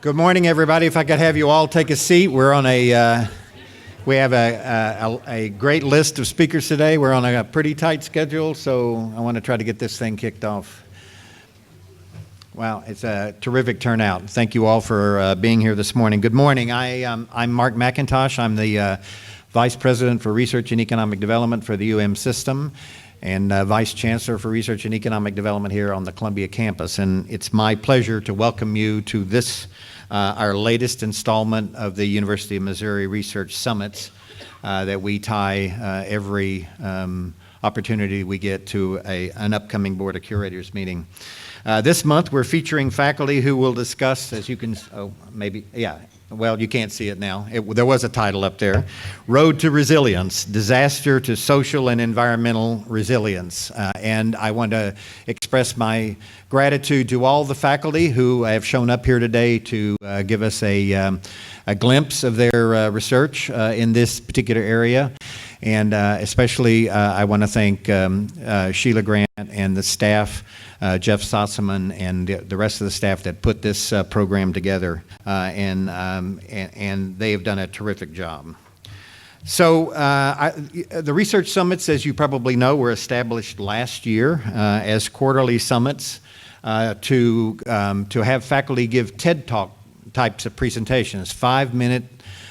Good morning, everybody. If I could have you all take a seat. We have a great list of speakers today. We're on a pretty tight schedule, so I want to try to get this thing kicked off. Wow, it's a terrific turnout. Thank you all for being here this morning. Good morning. I'm Mark McIntosh. I'm the Vice President for Research and Economic Development for the UM system and Vice Chancellor for Research and Economic Development here on the Columbia campus. And it's my pleasure to welcome you to this our latest installment of the University of Missouri Research Summits that we tie every opportunity we get to an upcoming Board of Curators meeting. This month we're featuring faculty who will discuss, as you can, well, you can't see it now. There was a title up there, Road to Resilience, Disaster to Social and Environmental Resilience. And I want to express my gratitude to all the faculty who have shown up here today to give us a glimpse of their research in this particular area. And especially I want to thank Sheila Grant and the staff, Jeff Sossaman and the rest of the staff that put this program together, and they have done a terrific job. So the research summits, as you probably know, were established last year as quarterly summits to have faculty give TED Talk types of presentations, 5-minute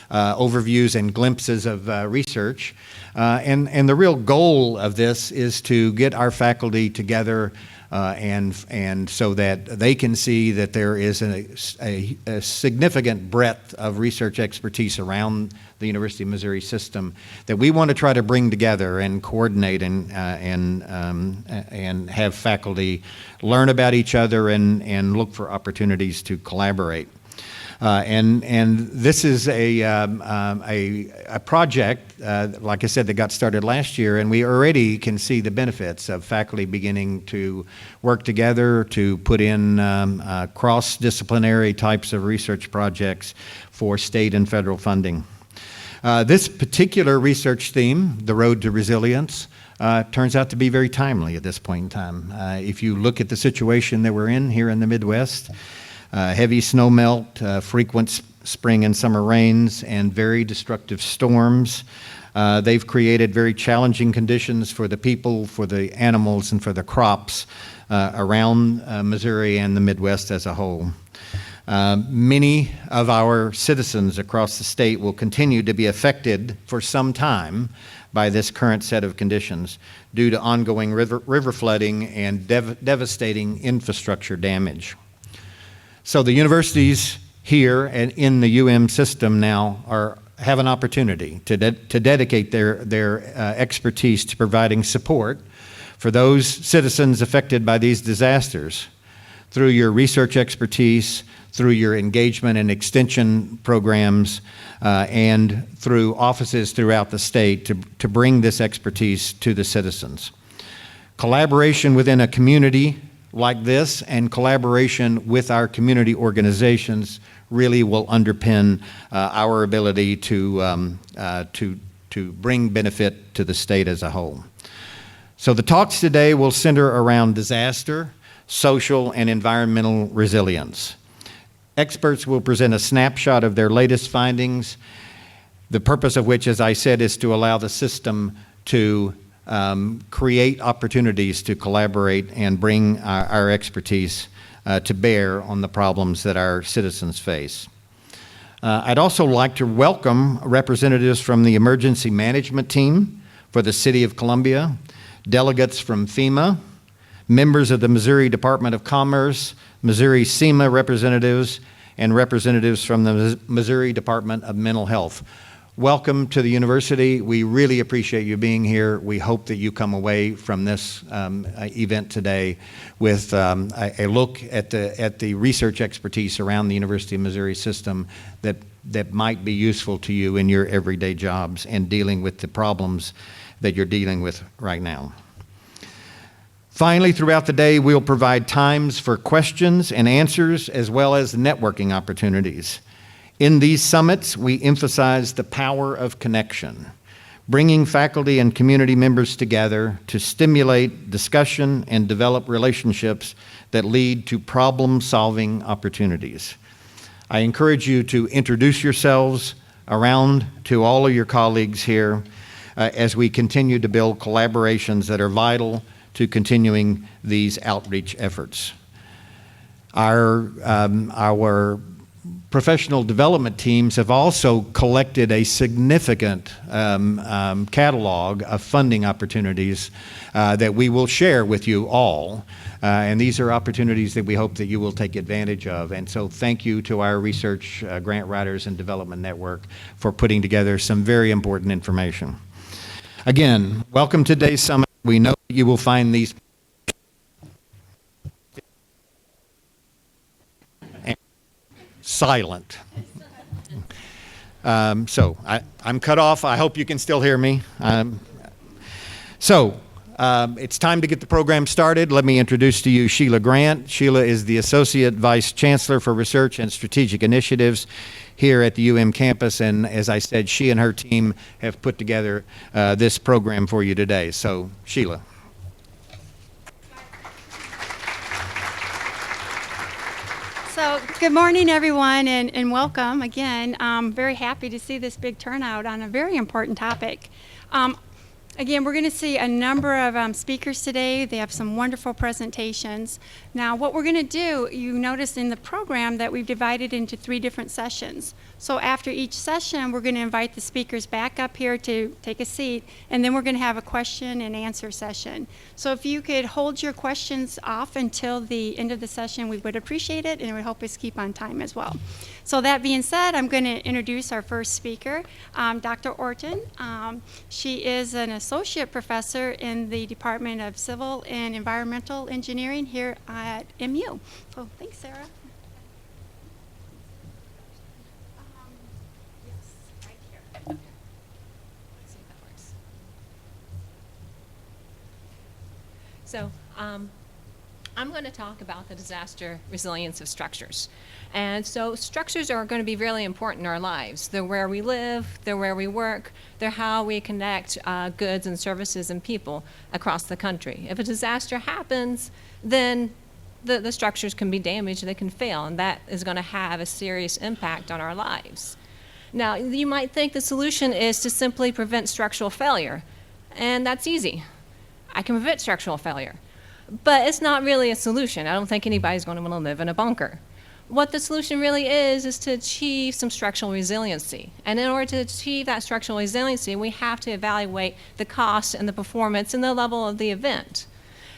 overviews and glimpses of research. And the real goal of this is to get our faculty together and so that they can see that there is a significant breadth of research expertise around the University of Missouri system that we want to try to bring together and coordinate and have faculty learn about each other and look for opportunities to collaborate. And this is a project, like I said, that got started last year, and we already can see the benefits of faculty beginning to work together to put in cross-disciplinary types of research projects for state and federal funding. This particular research theme, the Road to Resilience, turns out to be very timely at this point in time. If you look at the situation that we're in here in the Midwest, heavy snowmelt, frequent spring and summer rains, and very destructive storms. They've created very challenging conditions for the people, for the animals, and for the crops around Missouri and the Midwest as a whole. Many of our citizens across the state will continue to be affected for some time by this current set of conditions due to ongoing river flooding and devastating infrastructure damage. So the universities here and in the UM system now have an opportunity to dedicate their expertise to providing support for those citizens affected by these disasters through your research expertise, through your engagement and extension programs, and through offices throughout the state to bring this expertise to the citizens. Collaboration within a community like this and collaboration with our community organizations really will underpin our ability to bring benefit to the state as a whole. So the talks today will center around disaster, social, and environmental resilience. Experts will present a snapshot of their latest findings, the purpose of which, as I said, is to allow the system to create opportunities to collaborate and bring our expertise to bear on the problems that our citizens face. I'd also like to welcome representatives from the emergency management team for the City of Columbia, delegates from FEMA, members of the Missouri Department of Commerce, Missouri SEMA representatives, and representatives from the Missouri Department of Mental Health. Welcome to the university. We really appreciate you being here. We hope that you come away from this event today with a look at the research expertise around the University of Missouri system that might be useful to you in your everyday jobs and dealing with the problems that you're dealing with right now. Finally, throughout the day, we'll provide times for questions and answers as well as networking opportunities. In these summits, we emphasize the power of connection, bringing faculty and community members together to stimulate discussion and develop relationships that lead to problem-solving opportunities. I encourage you to introduce yourselves around to all of your colleagues here as we continue to build collaborations that are vital to continuing these outreach efforts. Our professional development teams have also collected a significant catalog of funding opportunities that we will share with you all. And these are opportunities that we hope that you will take advantage of. And so thank you to our research grant writers and development network for putting together some very important information. Again, welcome to today's summit. We know that you will find these silent. So I'm cut off. I hope you can still hear me. It's time to get the program started. Let me introduce to you Sheila Grant. Sheila is the Associate Vice Chancellor for Research and Strategic Initiatives here at the UM campus, and as I said, she and her team have put together this program for you today. So, Sheila. So, good morning, everyone, and welcome again. I'm very happy to see this big turnout on a very important topic. Again, we're going to see a number of speakers today. They have some wonderful presentations. Now, what we're going to do, you notice in the program that we've divided into 3 different sessions. So after each session, we're going to invite the speakers back up here to take a seat, and then we're going to have a question and answer session. So if you could hold your questions off until the end of the session, we would appreciate it, and we hope it's keep on time as well. So that being said, I'm going to introduce our first speaker, Dr. Orton. She is an associate professor in the Department of Civil and Environmental Engineering here at MU. So thanks, Sarah. Yes, right here. Okay. Let's see if that works. So I'm going to talk about the disaster resilience of structures. And so structures are going to be really important in our lives. They're where we live, they're where we work, they're how we connect goods and services and people across the country. If a disaster happens, then the structures can be damaged, they can fail, and that is going to have a serious impact on our lives. Now, you might think the solution is to simply prevent structural failure, and that's easy. I can prevent structural failure. But it's not really a solution. I don't think anybody's going to want to live in a bunker. What the solution really is to achieve some structural resiliency. And in order to achieve that structural resiliency, we have to evaluate the cost and the performance and the level of the event.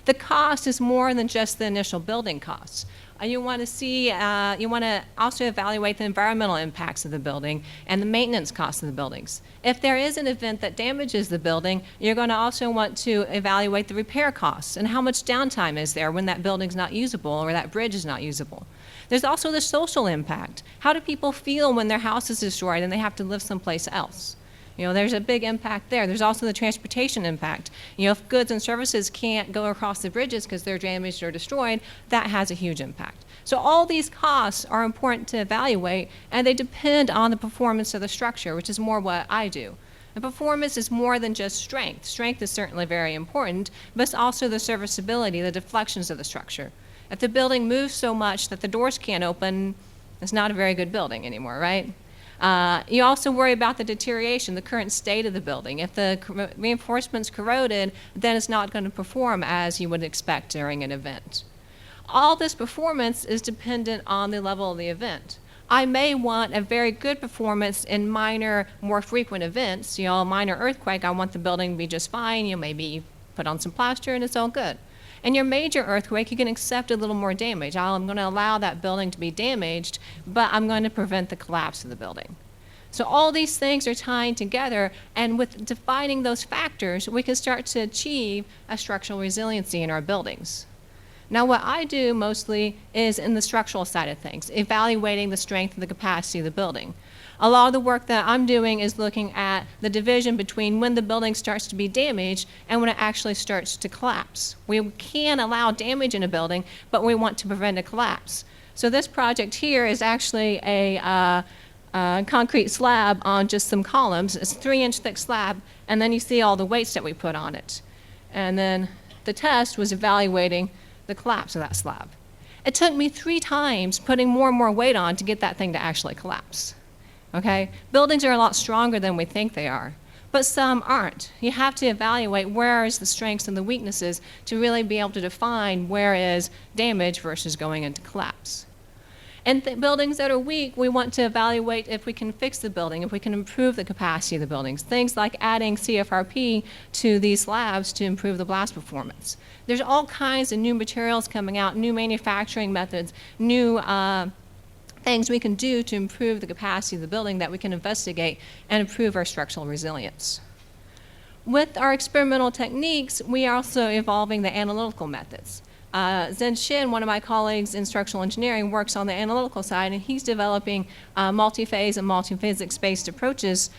The cost is more than just the initial building costs. You want to also evaluate the environmental impacts of the building and the maintenance costs of the buildings. If there is an event that damages the building, you're going to also want to evaluate the repair costs and how much downtime is there when that building's not usable or that bridge is not usable. There's also the social impact. How do people feel when their house is destroyed and they have to live someplace else? You know, there's a big impact there. There's also the transportation impact. You know, if goods and services can't go across the bridges because they're damaged or destroyed, that has a huge impact. So all these costs are important to evaluate, and they depend on the performance of the structure, which is more what I do. The performance is more than just strength. Strength is certainly very important, but it's also the serviceability, the deflections of the structure. If the building moves so much that the doors can't open, it's not a very good building anymore, right? You also worry about the deterioration, the current state of the building. If the reinforcement's corroded, then it's not going to perform as you would expect during an event. All this performance is dependent on the level of the event. I may want a very good performance in minor, more frequent events. You know, a minor earthquake, I want the building to be just fine. You maybe put on some plaster and it's all good. In your major earthquake, you can accept a little more damage. I'm going to allow that building to be damaged, but I'm going to prevent the collapse of the building. So all these things are tying together, and with defining those factors, we can start to achieve a structural resiliency in our buildings. Now, what I do mostly is in the structural side of things, evaluating the strength and the capacity of the building. A lot of the work that I'm doing is looking at the division between when the building starts to be damaged and when it actually starts to collapse. We can allow damage in a building, but we want to prevent a collapse. So this project here is actually a concrete slab on just some columns. It's a 3-inch thick slab, and then you see all the weights that we put on it. And then the test was evaluating the collapse of that slab. It took me 3 times putting more and more weight on to get that thing to actually collapse. Okay? Buildings are a lot stronger than we think they are, but some aren't. You have to evaluate where is the strengths and the weaknesses to really be able to define where is damage versus going into collapse. And buildings that are weak, we want to evaluate if we can fix the building, if we can improve the capacity of the buildings. Things like adding CFRP to these slabs to improve the blast performance. There's all kinds of new materials coming out, new manufacturing methods, new things we can do to improve the capacity of the building that we can investigate and improve our structural resilience. With our experimental techniques, we are also evolving the analytical methods. Chen, one of my colleagues in structural engineering, works on the analytical side, and he's developing multi-phase and multi-physics-based approaches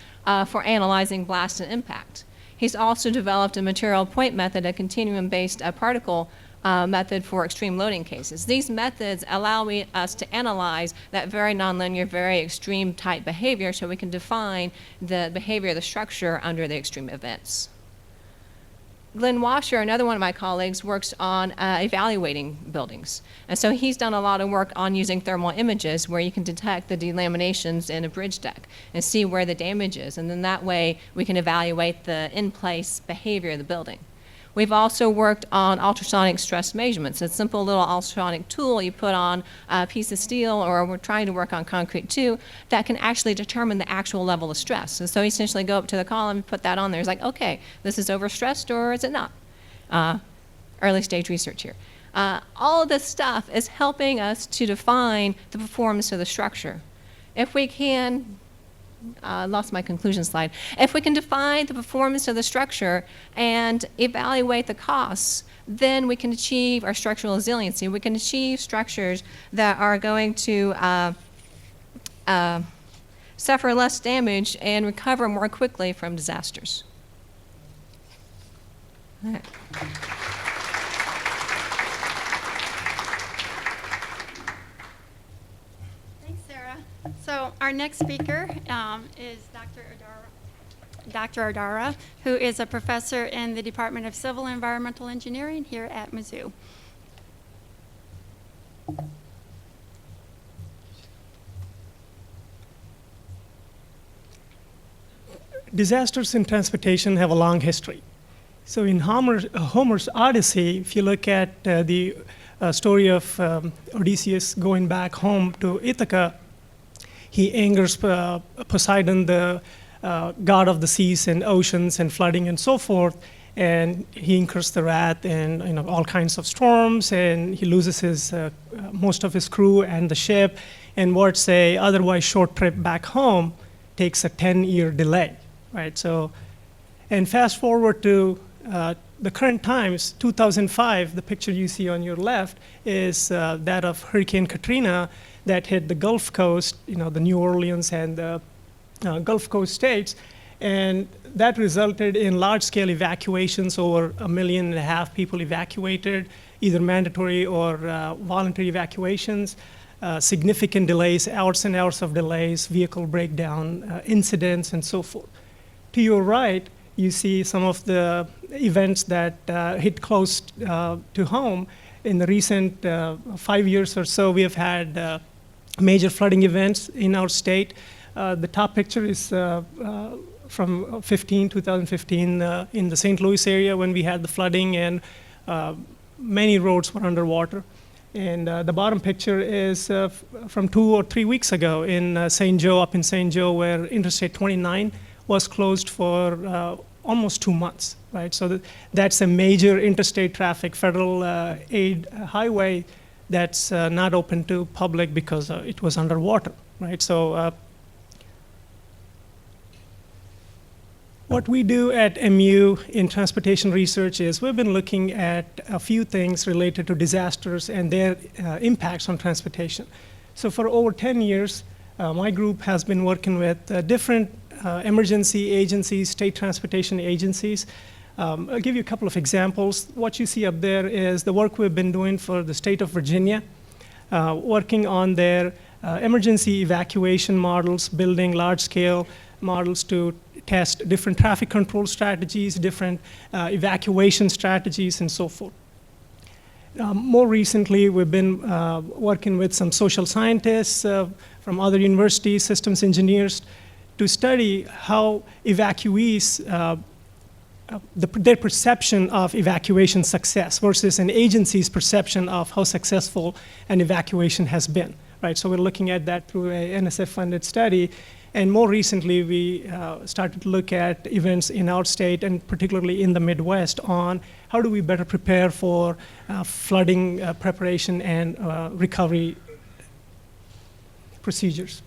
for analyzing blast and impact. He's also developed a material point method, a continuum-based particle method for extreme loading cases. These methods allow us to analyze that very nonlinear, very extreme type behavior so we can define the behavior of the structure under the extreme events. Glenn Washer, another one of my colleagues, works on evaluating buildings. And so he's done a lot of work on using thermal images where you can detect the delaminations in a bridge deck and see where the damage is. And then that way we can evaluate the in-place behavior of the building. We've also worked on ultrasonic stress measurements, a simple little ultrasonic tool you put on a piece of steel, or we're trying to work on concrete too, that can actually determine the actual level of stress. And so you essentially go up to the column, put that on there. It's like, okay, this is overstressed or is it not? Early stage research here. All of this stuff is helping us to define the performance of the structure. If we can, I lost my conclusion slide. If we can define the performance of the structure and evaluate the costs, then we can achieve our structural resiliency. We can achieve structures that are going to suffer less damage and recover more quickly from disasters. All right. So our next speaker is Dr. Ardara, who is a professor in the Department of Civil and Environmental Engineering here at Mizzou. Disasters in transportation have a long history. So in Homer's Odyssey, if you look at the story of Odysseus going back home to Ithaca, he angers Poseidon, the god of the seas and oceans and flooding and so forth, and he incurs the wrath and all kinds of storms, and he loses his most of his crew and the ship, and what's a otherwise short trip back home takes a 10-year delay, right? So, and fast forward to the current times, 2005, the picture you see on your left is that of Hurricane Katrina that hit the Gulf Coast, the New Orleans and the Gulf Coast states, and that resulted in large-scale evacuations. Over 1.5 million people evacuated, either mandatory or voluntary evacuations. Significant delays, hours and hours of delays, vehicle breakdown, incidents, and so forth. To your right, you see some of the events that hit close to home. In the recent 5 years or so, we have had major flooding events in our state. The top picture is from 2015 in the St. Louis area when we had the flooding and many roads were underwater. And the bottom picture is from 2 or 3 weeks ago in St. Joe, up in St. Joe, where Interstate 29 was closed for almost 2 months, right? So that's a major interstate traffic, federal aid highway that's not open to public because it was underwater, right? So what we do at MU in transportation research is we've been looking at a few things related to disasters and their impacts on transportation. So for over 10 years, my group has been working with different emergency agencies, state transportation agencies. I'll give you a couple of examples. What you see up there is the work we've been doing for the state of Virginia, working on their emergency evacuation models, building large-scale models to test different traffic control strategies, different evacuation strategies, and so forth. More recently, we've been working with some social scientists from other universities, systems engineers, to study how evacuees, their perception of evacuation success versus an agency's perception of how successful an evacuation has been, right? So we're looking at that through a NSF-funded study. And more recently, we started to look at events in our state, and particularly in the Midwest, on how do we better prepare for flooding preparation and recovery procedures.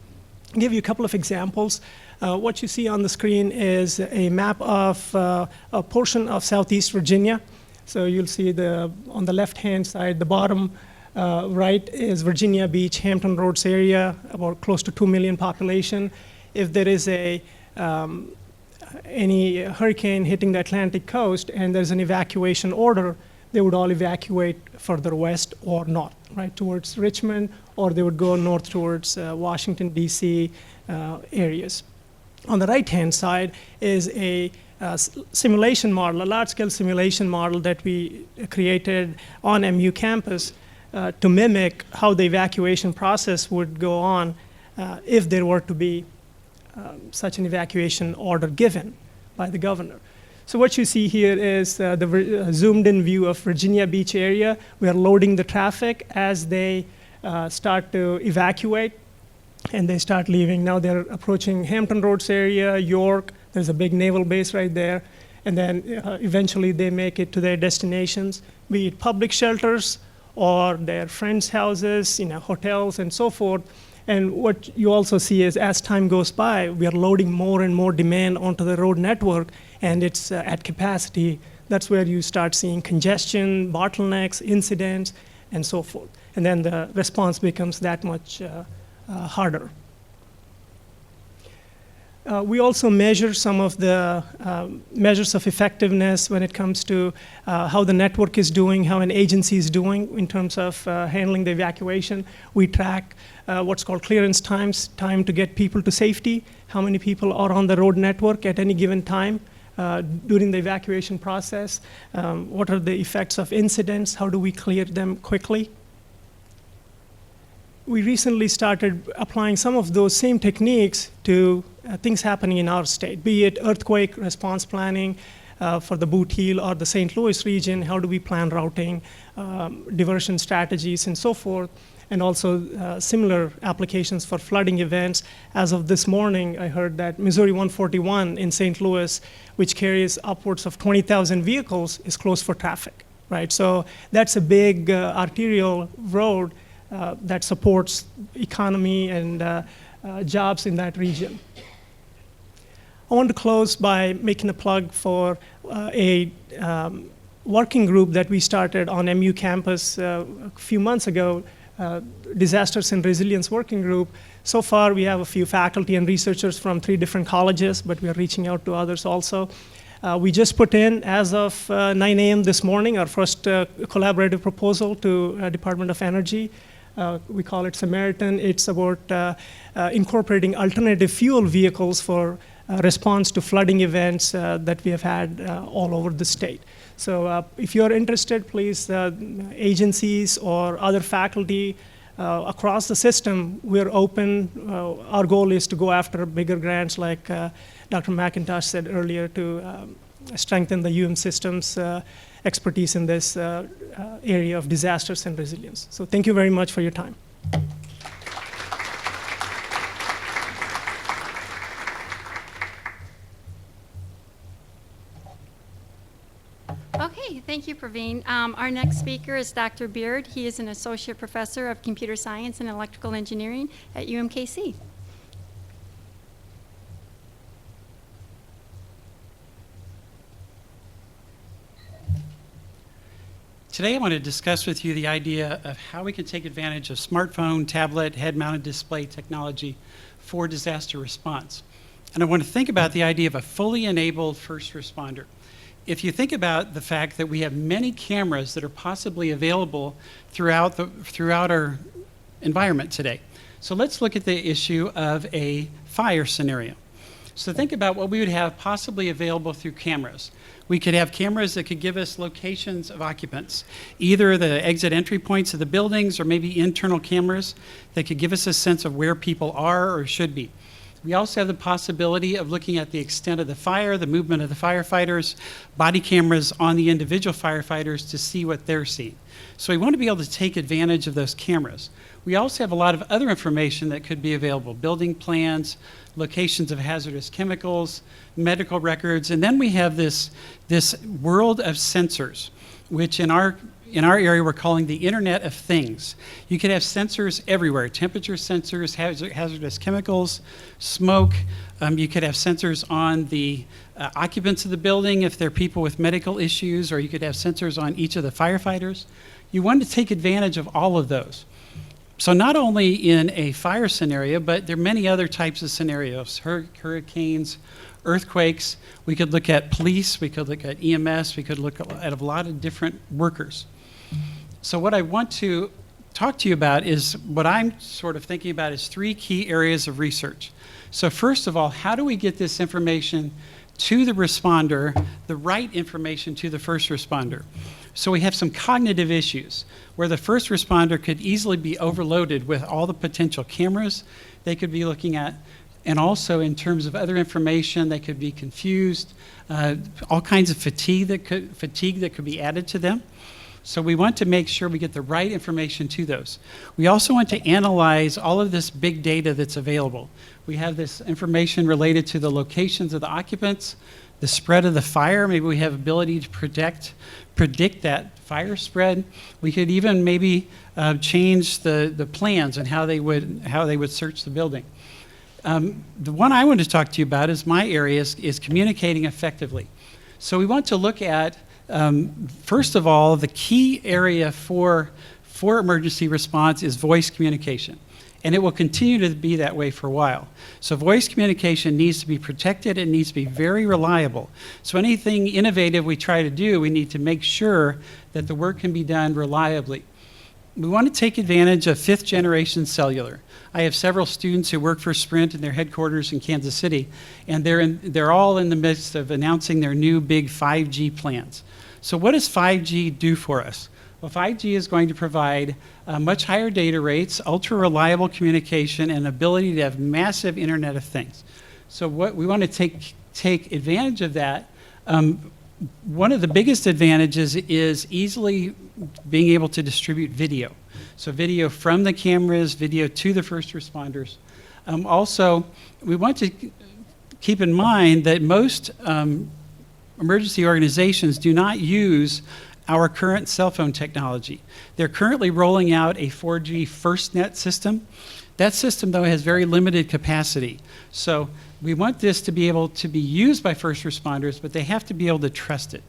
I'll give you a couple of examples. What you see on the screen is a map of a portion of Southeast Virginia. So you'll see on the left-hand side, the bottom right is Virginia Beach, Hampton Roads area, about close to 2 million population. If there is any hurricane hitting the Atlantic coast and there's an evacuation order, they would all evacuate further west or north, right, towards Richmond, or they would go north towards Washington, D.C. Areas. On the right-hand side is a simulation model, a large-scale simulation model that we created on MU campus to mimic how the evacuation process would go on if there were to be such an evacuation order given by the governor. So what you see here is the zoomed-in view of Virginia Beach area. We are loading the traffic as they start to evacuate, and they start leaving. Now they're approaching Hampton Roads area, York. There's a big naval base right there. And then eventually they make it to their destinations, be it public shelters or their friends' houses, hotels and so forth. And what you also see is as time goes by, we are loading more and more demand onto the road network, and it's at capacity. That's where you start seeing congestion, bottlenecks, incidents, and so forth. And then the response becomes that much harder. We also measure some of the measures of effectiveness when it comes to how the network is doing, how an agency is doing in terms of handling the evacuation. We track what's called clearance times, time to get people to safety, how many people are on the road network at any given time during the evacuation process, what are the effects of incidents, how do we clear them quickly. We recently started applying some of those same techniques to things happening in our state, be it earthquake response planning for the Boot Heel or the St. Louis region, how do we plan routing, diversion strategies, and so forth, and also similar applications for flooding events. As of this morning, I heard that Missouri 141 in St. Louis, which carries upwards of 20,000 vehicles, is closed for traffic, right? So that's a big arterial road that supports economy and jobs in that region. I want to close by making a plug for a working group that we started on MU campus a few months ago, Disasters and Resilience Working Group. So far, we have a few faculty and researchers from 3 different colleges, but we are reaching out to others also. We just put in, as of 9 a.m. this morning, our first collaborative proposal to Department of Energy. We call it Samaritan. It's about incorporating alternative fuel vehicles for response to flooding events that we have had all over the state. So if you're interested, please, agencies or other faculty across the system, we're open. Our goal is to go after bigger grants, like Dr. McIntosh said earlier, to strengthen the UM system's expertise in this area of disasters and resilience. So thank you very much for your time. Okay, thank you, Praveen. Our next speaker is Dr. Beard. He is an associate professor of computer science and electrical engineering at UMKC. Today I want to discuss with you the idea of how we can take advantage of smartphone, tablet, head-mounted display technology for disaster response. And I want to think about the idea of a fully enabled first responder. If you think about the fact that we have many cameras that are possibly available throughout our environment today. So let's look at the issue of a fire scenario. So think about what we would have possibly available through cameras. We could have cameras that could give us locations of occupants, either the exit entry points of the buildings or maybe internal cameras that could give us a sense of where people are or should be. We also have the possibility of looking at the extent of the fire, the movement of the firefighters, body cameras on the individual firefighters to see what they're seeing. So we want to be able to take advantage of those cameras. We also have a lot of other information that could be available: building plans, locations of hazardous chemicals, medical records, and then we have this world of sensors, which in our area we're calling the Internet of Things. You could have sensors everywhere: temperature sensors, hazardous chemicals, smoke. You could have sensors on the occupants of the building if they're people with medical issues, or you could have sensors on each of the firefighters. You want to take advantage of all of those. So not only in a fire scenario, but there are many other types of scenarios: hurricanes, earthquakes. We could look at police, we could look at EMS, we could look at a lot of different workers. So what I want to talk to you about is what I'm sort of thinking about is 3 key areas of research. So first of all, how do we get this information to the responder, the right information to the first responder? So we have some cognitive issues where the first responder could easily be overloaded with all the potential cameras they could be looking at, and also in terms of other information, they could be confused, all kinds of fatigue that could be added to them. So we want to make sure we get the right information to those. We also want to analyze all of this big data that's available. We have this information related to the locations of the occupants, the spread of the fire. Maybe we have ability to predict that fire spread. We could even maybe change the plans and how they would search the building. The one I want to talk to you about is my area is communicating effectively. So we want to look at, first of all, the key area for emergency response is voice communication. And it will continue to be that way for a while. So voice communication needs to be protected. It needs to be very reliable. So anything innovative we try to do, we need to make sure that the work can be done reliably. We want to take advantage of 5th generation cellular. I have several students who work for Sprint in their headquarters in Kansas City, and they're all in the midst of announcing their new big 5G plans. So what does 5G do for us? Well, 5G is going to provide much higher data rates, ultra-reliable communication, and ability to have massive Internet of Things. So what we want to take advantage of that. One of the biggest advantages is easily being able to distribute video. So video from the cameras, video to the first responders. Also, we want to keep in mind that most emergency organizations do not use our current cell phone technology. They're currently rolling out a 4G FirstNet system. That system, though, has very limited capacity. So we want this to be able to be used by first responders, but they have to be able to trust it.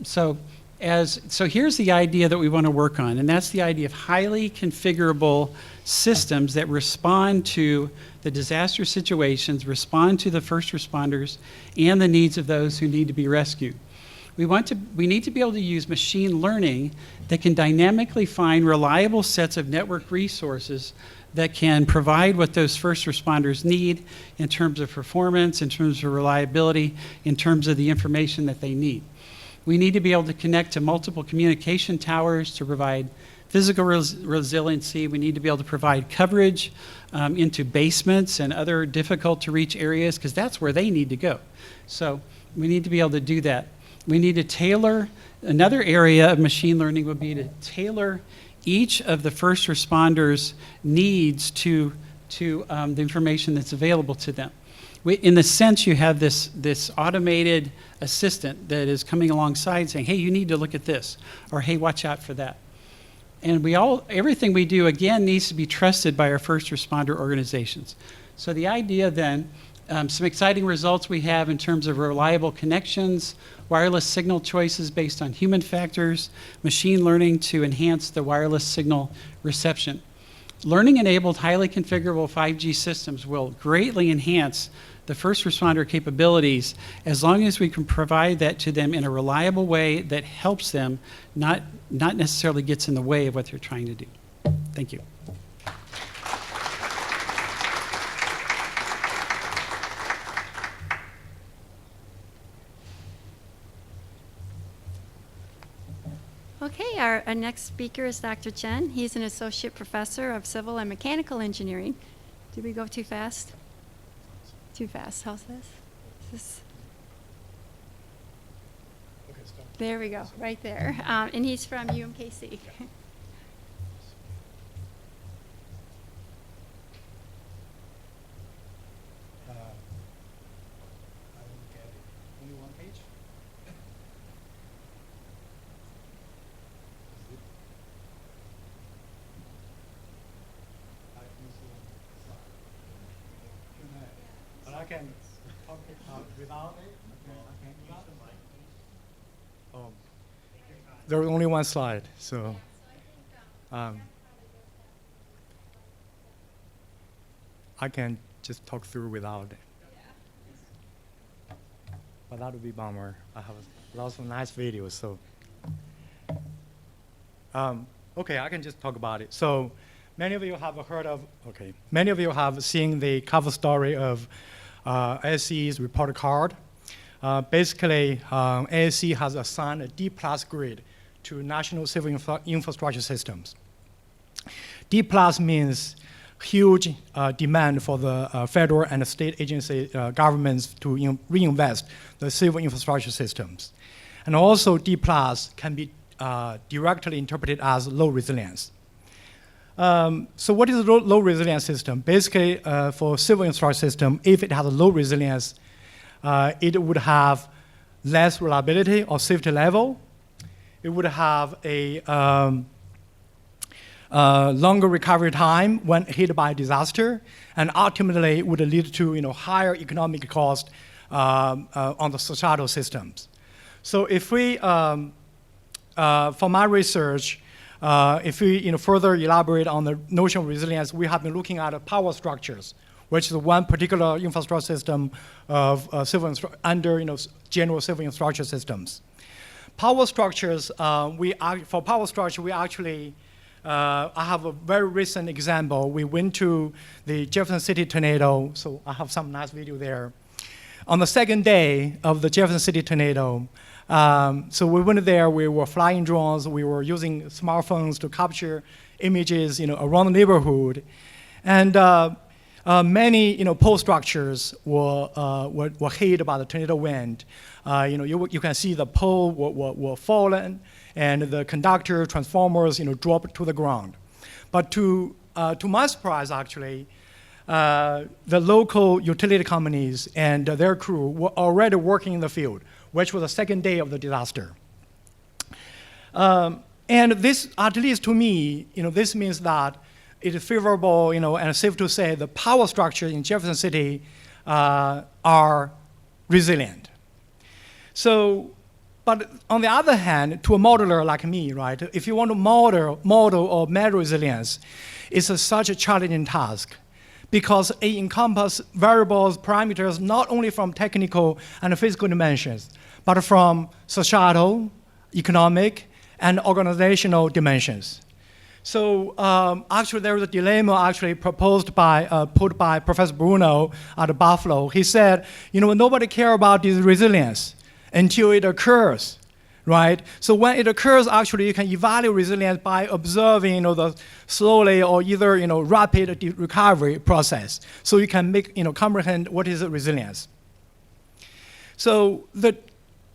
So here's the idea that we want to work on, and that's the idea of highly configurable systems that respond to the disaster situations, respond to the first responders, and the needs of those who need to be rescued. We need to be able to use machine learning that can dynamically find reliable sets of network resources that can provide what those first responders need in terms of performance, in terms of reliability, in terms of the information that they need. We need to be able to connect to multiple communication towers to provide physical resiliency. We need to be able to provide coverage into basements and other difficult to reach areas, because that's where they need to go. So we need to be able to do that. We need to tailor, another area of machine learning would be to tailor each of the first responders' needs to the information that's available to them. In the sense you have this automated assistant that is coming alongside saying, hey, you need to look at this, or hey, watch out for that. And everything we do, again, needs to be trusted by our first responder organizations. So the idea then, some exciting results we have in terms of reliable connections, wireless signal choices based on human factors, machine learning to enhance the wireless signal reception. Learning-enabled, highly configurable 5G systems will greatly enhance the first responder capabilities as long as we can provide that to them in a reliable way that helps them, not necessarily gets in the way of what they're trying to do. Thank you. Okay, our next speaker is Dr. Chen. He's an associate professor of civil and mechanical engineering. Did we go too fast? Too fast. How's this? Is this? There we go, right there. And he's from UMKC. But I can talk without it. Oh, there's only one slide, so. I can just talk through without it. But that would be bummer. I have lots of nice videos, so. Okay, I can just talk about it. So many of you have heard of, many of you have seen the cover story of ASC's report card. Basically, ASC has assigned a D+ grade to national civil infrastructure systems. D+ means huge demand for the federal and state agency governments to reinvest the civil infrastructure systems. And also D+ can be directly interpreted as low resilience. So what is a low resilience system? Basically, for civil infrastructure system, if it has a low resilience, it would have less reliability or safety level. It would have a longer recovery time when hit by a disaster, and ultimately it would lead to higher economic cost on the societal systems. So if we, for my research, if we further elaborate on the notion of resilience, we have been looking at power structures, which is one particular infrastructure system of under general civil infrastructure systems. Power structures, for power structure, we actually, I have a very recent example. We went to the Jefferson City tornado, so I have some nice video there. On the second day of the Jefferson City tornado, so we went there, we were flying drones, we were using smartphones to capture images around the neighborhood. And many pole structures were hit by the tornado wind. You can see the pole were fallen, and the conductor transformers dropped to the ground. But to my surprise, actually, the local utility companies and their crew were already working in the field, which was the second day of the disaster. And this, at least to me, this means that it is favorable, and safe to say the power structure in Jefferson City are resilient. So, but on the other hand, to a modeler like me, right, if you want to model or measure resilience, it's such a challenging task, because it encompasses variables, parameters, not only from technical and physical dimensions, but from societal, economic, and organizational dimensions. So actually, there was a dilemma actually put by Professor Bruno at Buffalo. He said, nobody cares about this resilience until it occurs, right? So when it occurs, actually, you can evaluate resilience by observing, the slowly or either, rapid recovery process. So you can comprehend what is resilience. So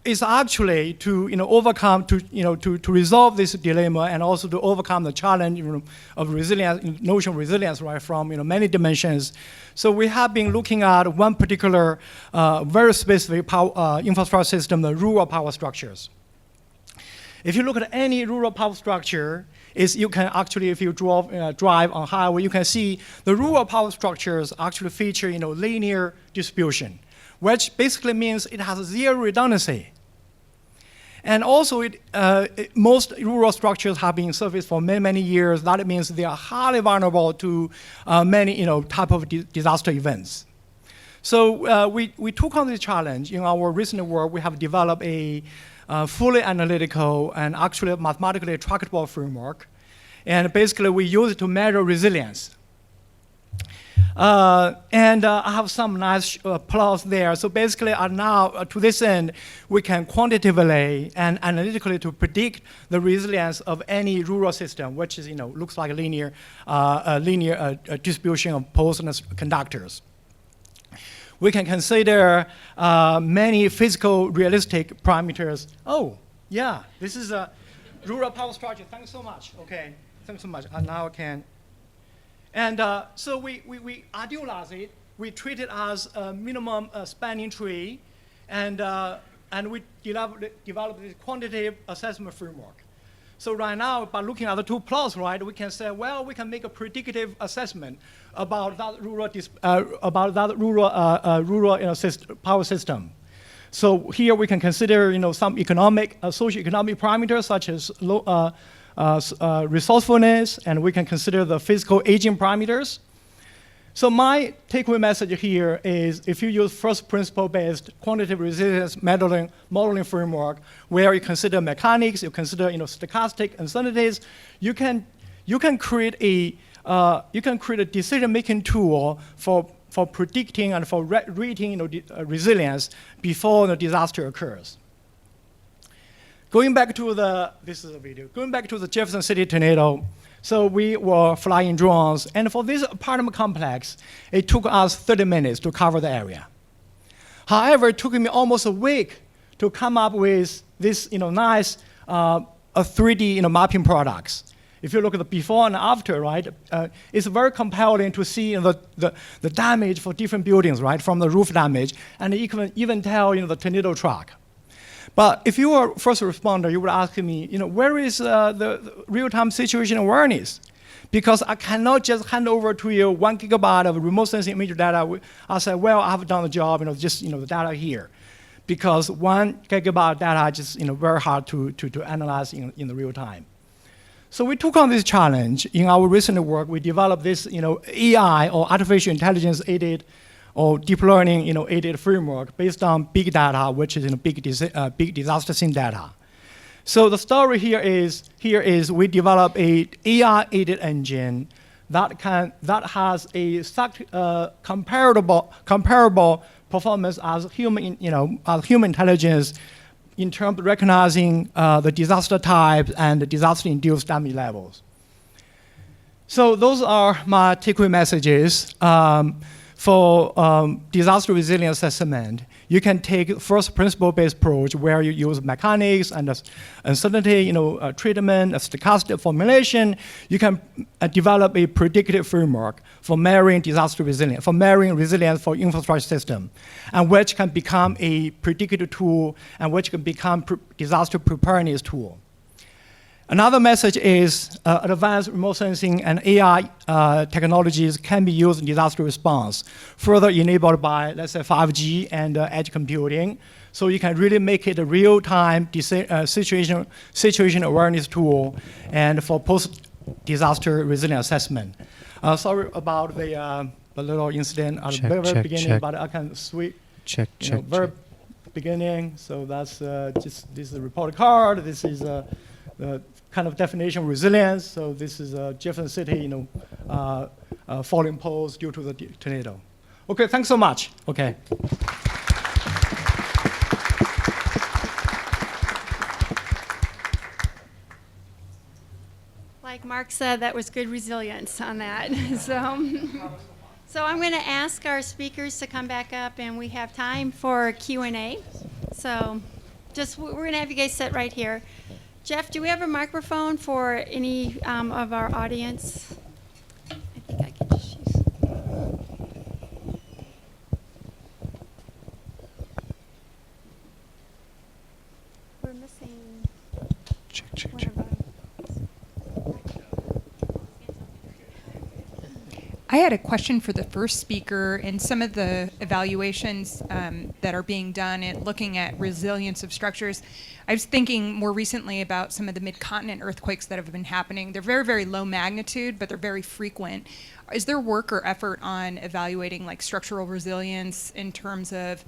it's actually to overcome, to resolve this dilemma, and also to overcome the challenge of resilience, notion of resilience, right, from many dimensions. So we have been looking at one particular very specific power, infrastructure system, the rural power structures. If you look at any rural power structure, you can actually, if you drive on highway, you can see the rural power structures actually feature linear distribution, which basically means it has zero redundancy. And also, most rural structures have been in service for many, many years. That means they are highly vulnerable to many type of disaster events. So we took on this challenge. In our recent work, we have developed a fully analytical and actually mathematically tractable framework. And basically, we use it to measure resilience. And I have some nice plots there. So basically, now to this end, we can quantitatively and analytically to predict the resilience of any rural system, which is looks like a linear distribution of poles and conductors. We can consider many physical realistic parameters. Oh, yeah, this is a rural power structure. Thanks so much. Okay, thanks so much. And now I can. And so we idealize it. We treat it as a minimum spanning tree, and we develop this quantitative assessment framework. So right now, by looking at the two plots, right, we can say, well, we can make a predictive assessment about that rural power system. So here we can consider some economic, socioeconomic parameters such as resourcefulness, and we can consider the physical aging parameters. So my takeaway message here is if you use first principle-based quantitative resilience modeling framework, where you consider mechanics, you consider stochastic uncertainties, you can create a decision-making tool for predicting and for rating resilience before the disaster occurs. Going back to the Jefferson City tornado. So we were flying drones, and for this apartment complex, it took us 30 minutes to cover the area. However, it took me almost a week to come up with this nice 3D mapping products. If you look at the before and after, right, it's very compelling to see the damage for different buildings, right, from the roof damage, and you can even tell the tornado track. But if you were first responder, you would ask me, where is the real-time situation awareness? Because I cannot just hand over to you 1 gigabyte of remote sensing image data. I say, well, I have done the job, just the data here. Because 1 gigabyte data is just very hard to analyze in the real time. So we took on this challenge. In our recent work, we developed this AI or artificial intelligence aided or deep learning aided framework based on big data, which is big disaster scene data. So the story here is we develop a AI aided engine that has a comparable performance as human intelligence in terms of recognizing the disaster types and the disaster induced damage levels. So those are my takeaway messages. For disaster resilience assessment, you can take first principle-based approach where you use mechanics and uncertainty, treatment, a stochastic formulation. You can develop a predictive framework for measuring disaster resilience, for measuring resilience for infrastructure system, and which can become a predictive tool and which can become disaster preparedness tool. Another message is advanced remote sensing and AI technologies can be used in disaster response, further enabled by, let's say, 5G and edge computing. So you can really make it a real-time situation awareness tool and for post-disaster resilience assessment. Sorry about the little incident at the very beginning, but I can switch. Very beginning. So that's this is the report card. This is the kind of definition of resilience. So this is Jefferson City, falling poles due to the tornado. Okay, thanks so much. Okay. Like Mark said, that was good resilience on that. So I'm going to ask our speakers to come back up, and we have time for Q&A. So we're going to have you guys sit right here. Jeff, do we have a microphone for any of our audience? I think I can just use. We're missing. Check. I had a question for the first speaker and some of the evaluations that are being done at looking at resilience of structures. I was thinking more recently about some of the mid-continent earthquakes that have been happening. They're very, very low magnitude, but they're very frequent. Is there work or effort on evaluating like structural resilience in terms of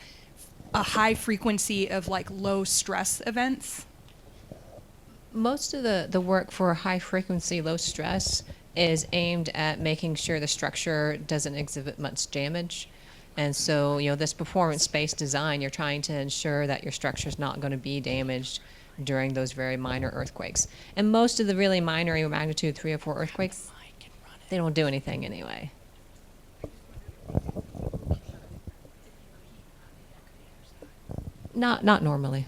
a high frequency of like low stress events? Most of the work for high frequency, low stress is aimed at making sure the structure doesn't exhibit much damage. And so, this performance-based design, you're trying to ensure that your structure is not going to be damaged during those very minor earthquakes. And most of the really minor magnitude 3 or 4 earthquakes, they don't do anything anyway. Not normally.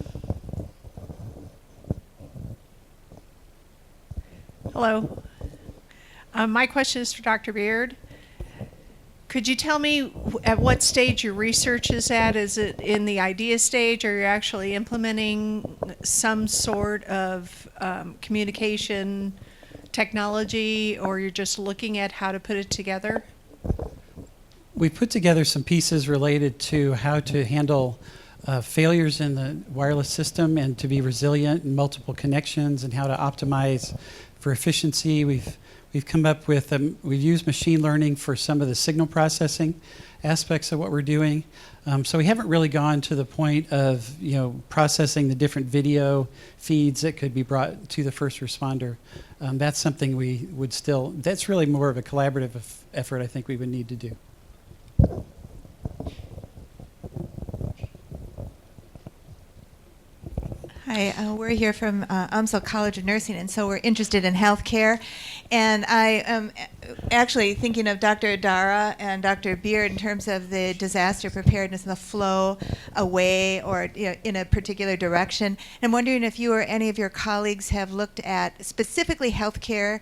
Hello. My question is for Dr. Beard. Could you tell me at what stage your research is at? Is it in the idea stage, or you're actually implementing some sort of communication technology, or you're just looking at how to put it together? We put together some pieces related to how to handle failures in the wireless system and to be resilient in multiple connections and how to optimize for efficiency. We've come up with, we've used machine learning for some of the signal processing aspects of what we're doing. So we haven't really gone to the point of, processing the different video feeds that could be brought to the first responder. That's something we would still, that's really more of a collaborative effort I think we would need to do. Hi, we're here from UMSL College of Nursing, and so we're interested in healthcare. And I am actually thinking of Dr. Adara and Dr. Beard in terms of the disaster preparedness and the flow away or in a particular direction. I'm wondering if you or any of your colleagues have looked at specifically healthcare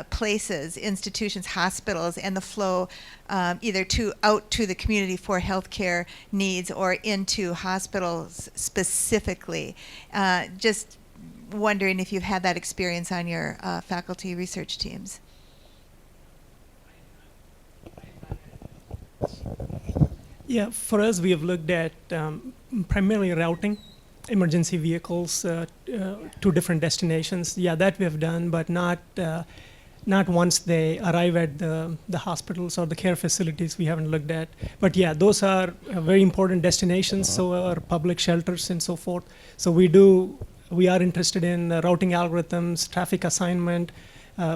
places, institutions, hospitals, and the flow either out to the community for healthcare needs or into hospitals specifically. Just wondering if you've had that experience on your faculty research teams. Yeah, for us, we have looked at primarily routing emergency vehicles to different destinations. Yeah, that we have done, but not once they arrive at the hospitals or the care facilities. We haven't looked at. But yeah, those are very important destinations. So are public shelters and so forth. So we are interested in routing algorithms, traffic assignment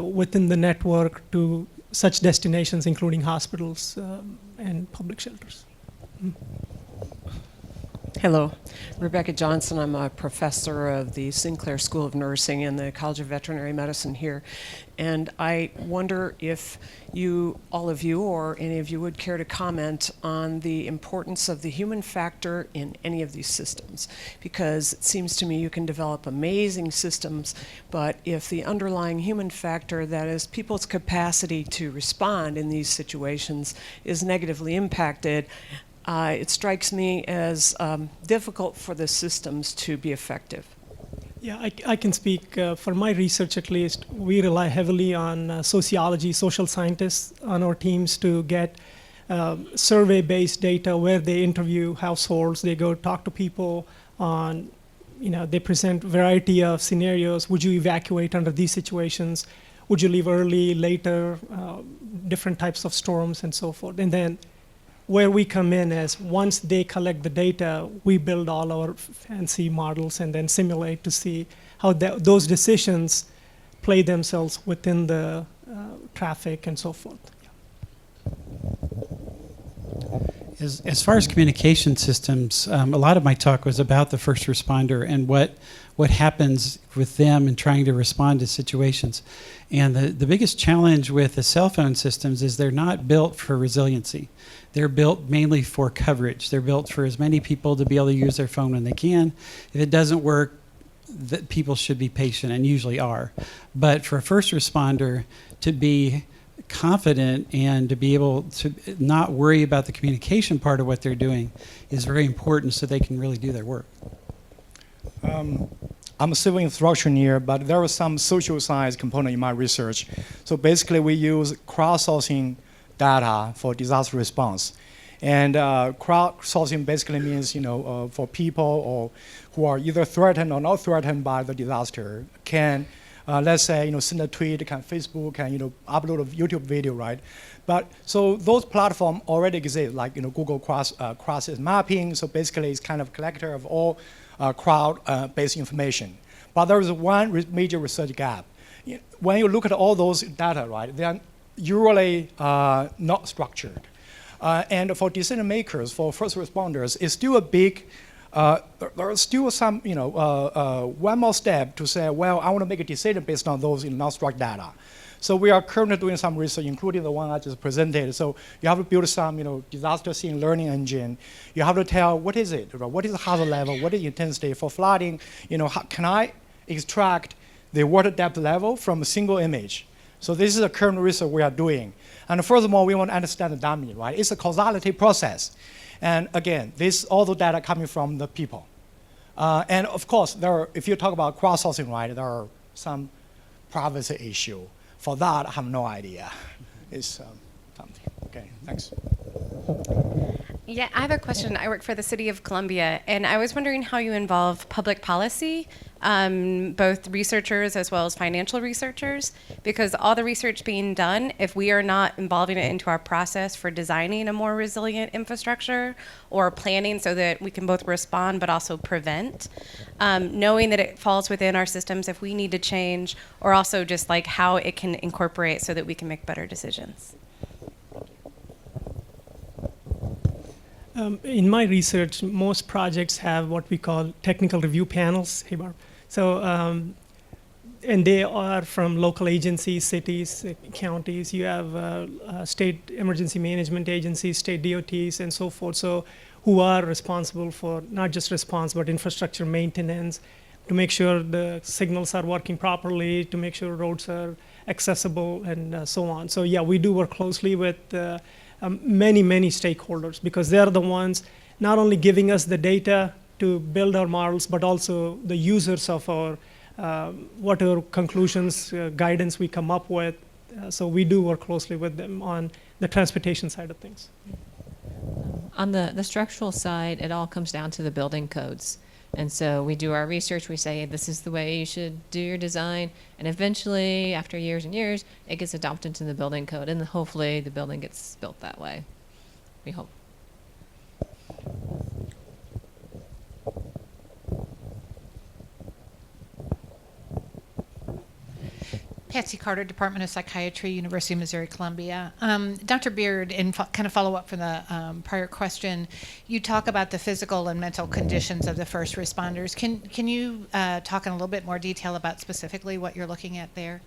within the network to such destinations, including hospitals and public shelters. Hello, Rebecca Johnson. I'm a professor of the Sinclair School of Nursing in the College of Veterinary Medicine here. And I wonder if all of you or any of you would care to comment on the importance of the human factor in any of these systems. Because it seems to me you can develop amazing systems, but if the underlying human factor, that is people's capacity to respond in these situations, is negatively impacted, it strikes me as difficult for the systems to be effective. Yeah, I can speak. For my research, at least, we rely heavily on sociology, social scientists on our teams to get survey-based data where they interview households, they go talk to people on, they present variety of scenarios. Would you evacuate under these situations? Would you leave early, later, different types of storms and so forth. And then where we come in is once they collect the data, we build all our fancy models and then simulate to see how those decisions play themselves within the traffic and so forth. As far as communication systems, a lot of my talk was about the first responder and what happens with them in trying to respond to situations. And the biggest challenge with the cell phone systems is they're not built for resiliency. They're built mainly for coverage. They're built for as many people to be able to use their phone when they can. If it doesn't work, that people should be patient, and usually are. But for a first responder to be confident and to be able to not worry about the communication part of what they're doing is very important so they can really do their work. I'm a civil infrastructure engineer, but there was some social science component in my research. So basically we use crowdsourcing data for disaster response. And crowdsourcing basically means, for people or who are either threatened or not threatened by the disaster can, let's say, send a tweet, can Facebook, can, upload a YouTube video, right? But so those platforms already exist, like, Google Cross mapping. So basically it's kind of collector of all crowd-based information. But there is one major research gap. when you look at all those data, right, they are usually not structured. And for decision makers, for first responders, it's still a big, there is still some, one more step to say, well, I want to make a decision based on those non-structured data. So we are currently doing some research, including the one I just presented. So you have to build some, disaster scene learning engine. You have to tell what is it, right? What is the hazard level, what is the intensity for flooding? How can I extract the water depth level from a single image? So this is the current research we are doing. And furthermore, we want to understand the dummy, right? It's a causality process. And again, all the data coming from the people. And of course, if you talk about crowdsourcing, right, there are some privacy issue. For that, I have no idea. It's something. Okay, thanks. Yeah, I have a question. I work for the City of Columbia, and I was wondering how you involve public policy, both researchers as well as financial researchers, because all the research being done, if we are not involving it into our process for designing a more resilient infrastructure or planning so that we can both respond but also prevent, knowing that it falls within our systems if we need to change, or also just like how it can incorporate so that we can make better decisions. In my research, most projects have what we call technical review panels. Hey, Barb. So, and they are from local agencies, cities, counties. You have state emergency management agencies, state DOTs, and so forth. So, who are responsible for not just response, but infrastructure maintenance, to make sure the signals are working properly, to make sure roads are accessible, and so on. So, yeah, we do work closely with many stakeholders, because they're the ones not only giving us the data to build our models, but also the users of our whatever conclusions, guidance we come up with. So we do work closely with them on the transportation side of things. On the structural side, it all comes down to the building codes. And so we do our research, we say, this is the way you should do your design, and eventually, after years and years, it gets adopted into the building code, and hopefully the building gets built that way. We hope. Patsy Carter, Department of Psychiatry, University of Missouri, Columbia. Dr. Beard, in kind of follow up from the prior question, you talk about the physical and mental conditions of the first responders. Can you talk in a little bit more detail about specifically what you're looking at there?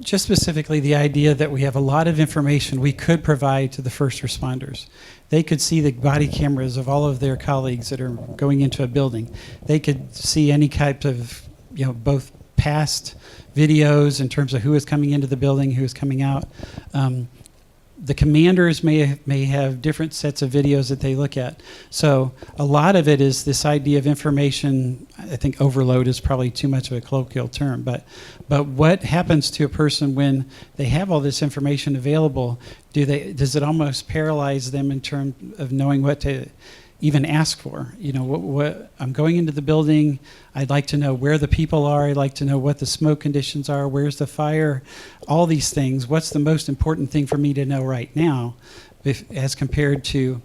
Just specifically the idea that we have a lot of information we could provide to the first responders. They could see the body cameras of all of their colleagues that are going into a building. They could see any type of, both past videos in terms of who is coming into the building, who is coming out. The commanders may have different sets of videos that they look at. So a lot of it is this idea of information. I think overload is probably too much of a colloquial term, but what happens to a person when they have all this information available? Does it almost paralyze them in terms of knowing what to even ask for? What I'm going into the building, I'd like to know where the people are, I'd like to know what the smoke conditions are, where's the fire, all these things. What's the most important thing for me to know right now, as compared to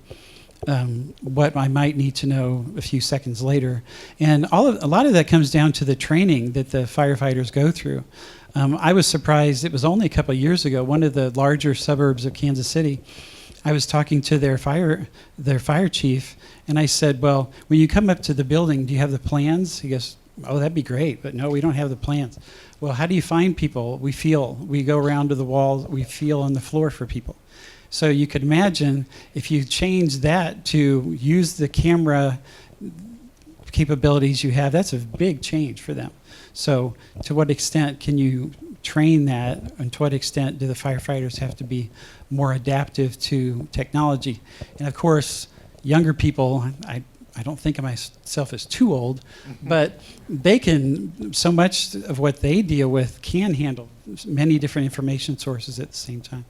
what I might need to know a few seconds later? And a lot of that comes down to the training that the firefighters go through. I was surprised, it was only a couple of years ago, one of the larger suburbs of Kansas City, I was talking to their fire chief, and I said, well, when you come up to the building, do you have the plans? He goes, oh, that'd be great, but no, we don't have the plans. Well, how do you find people? We go around to the walls, we feel on the floor for people. So you could imagine if you change that to use the camera capabilities you have, that's a big change for them. So to what extent can you train that, and to what extent do the firefighters have to be more adaptive to technology? And of course, younger people, I don't think of myself as too old, but they can, so much of what they deal with can handle many different information sources at the same time.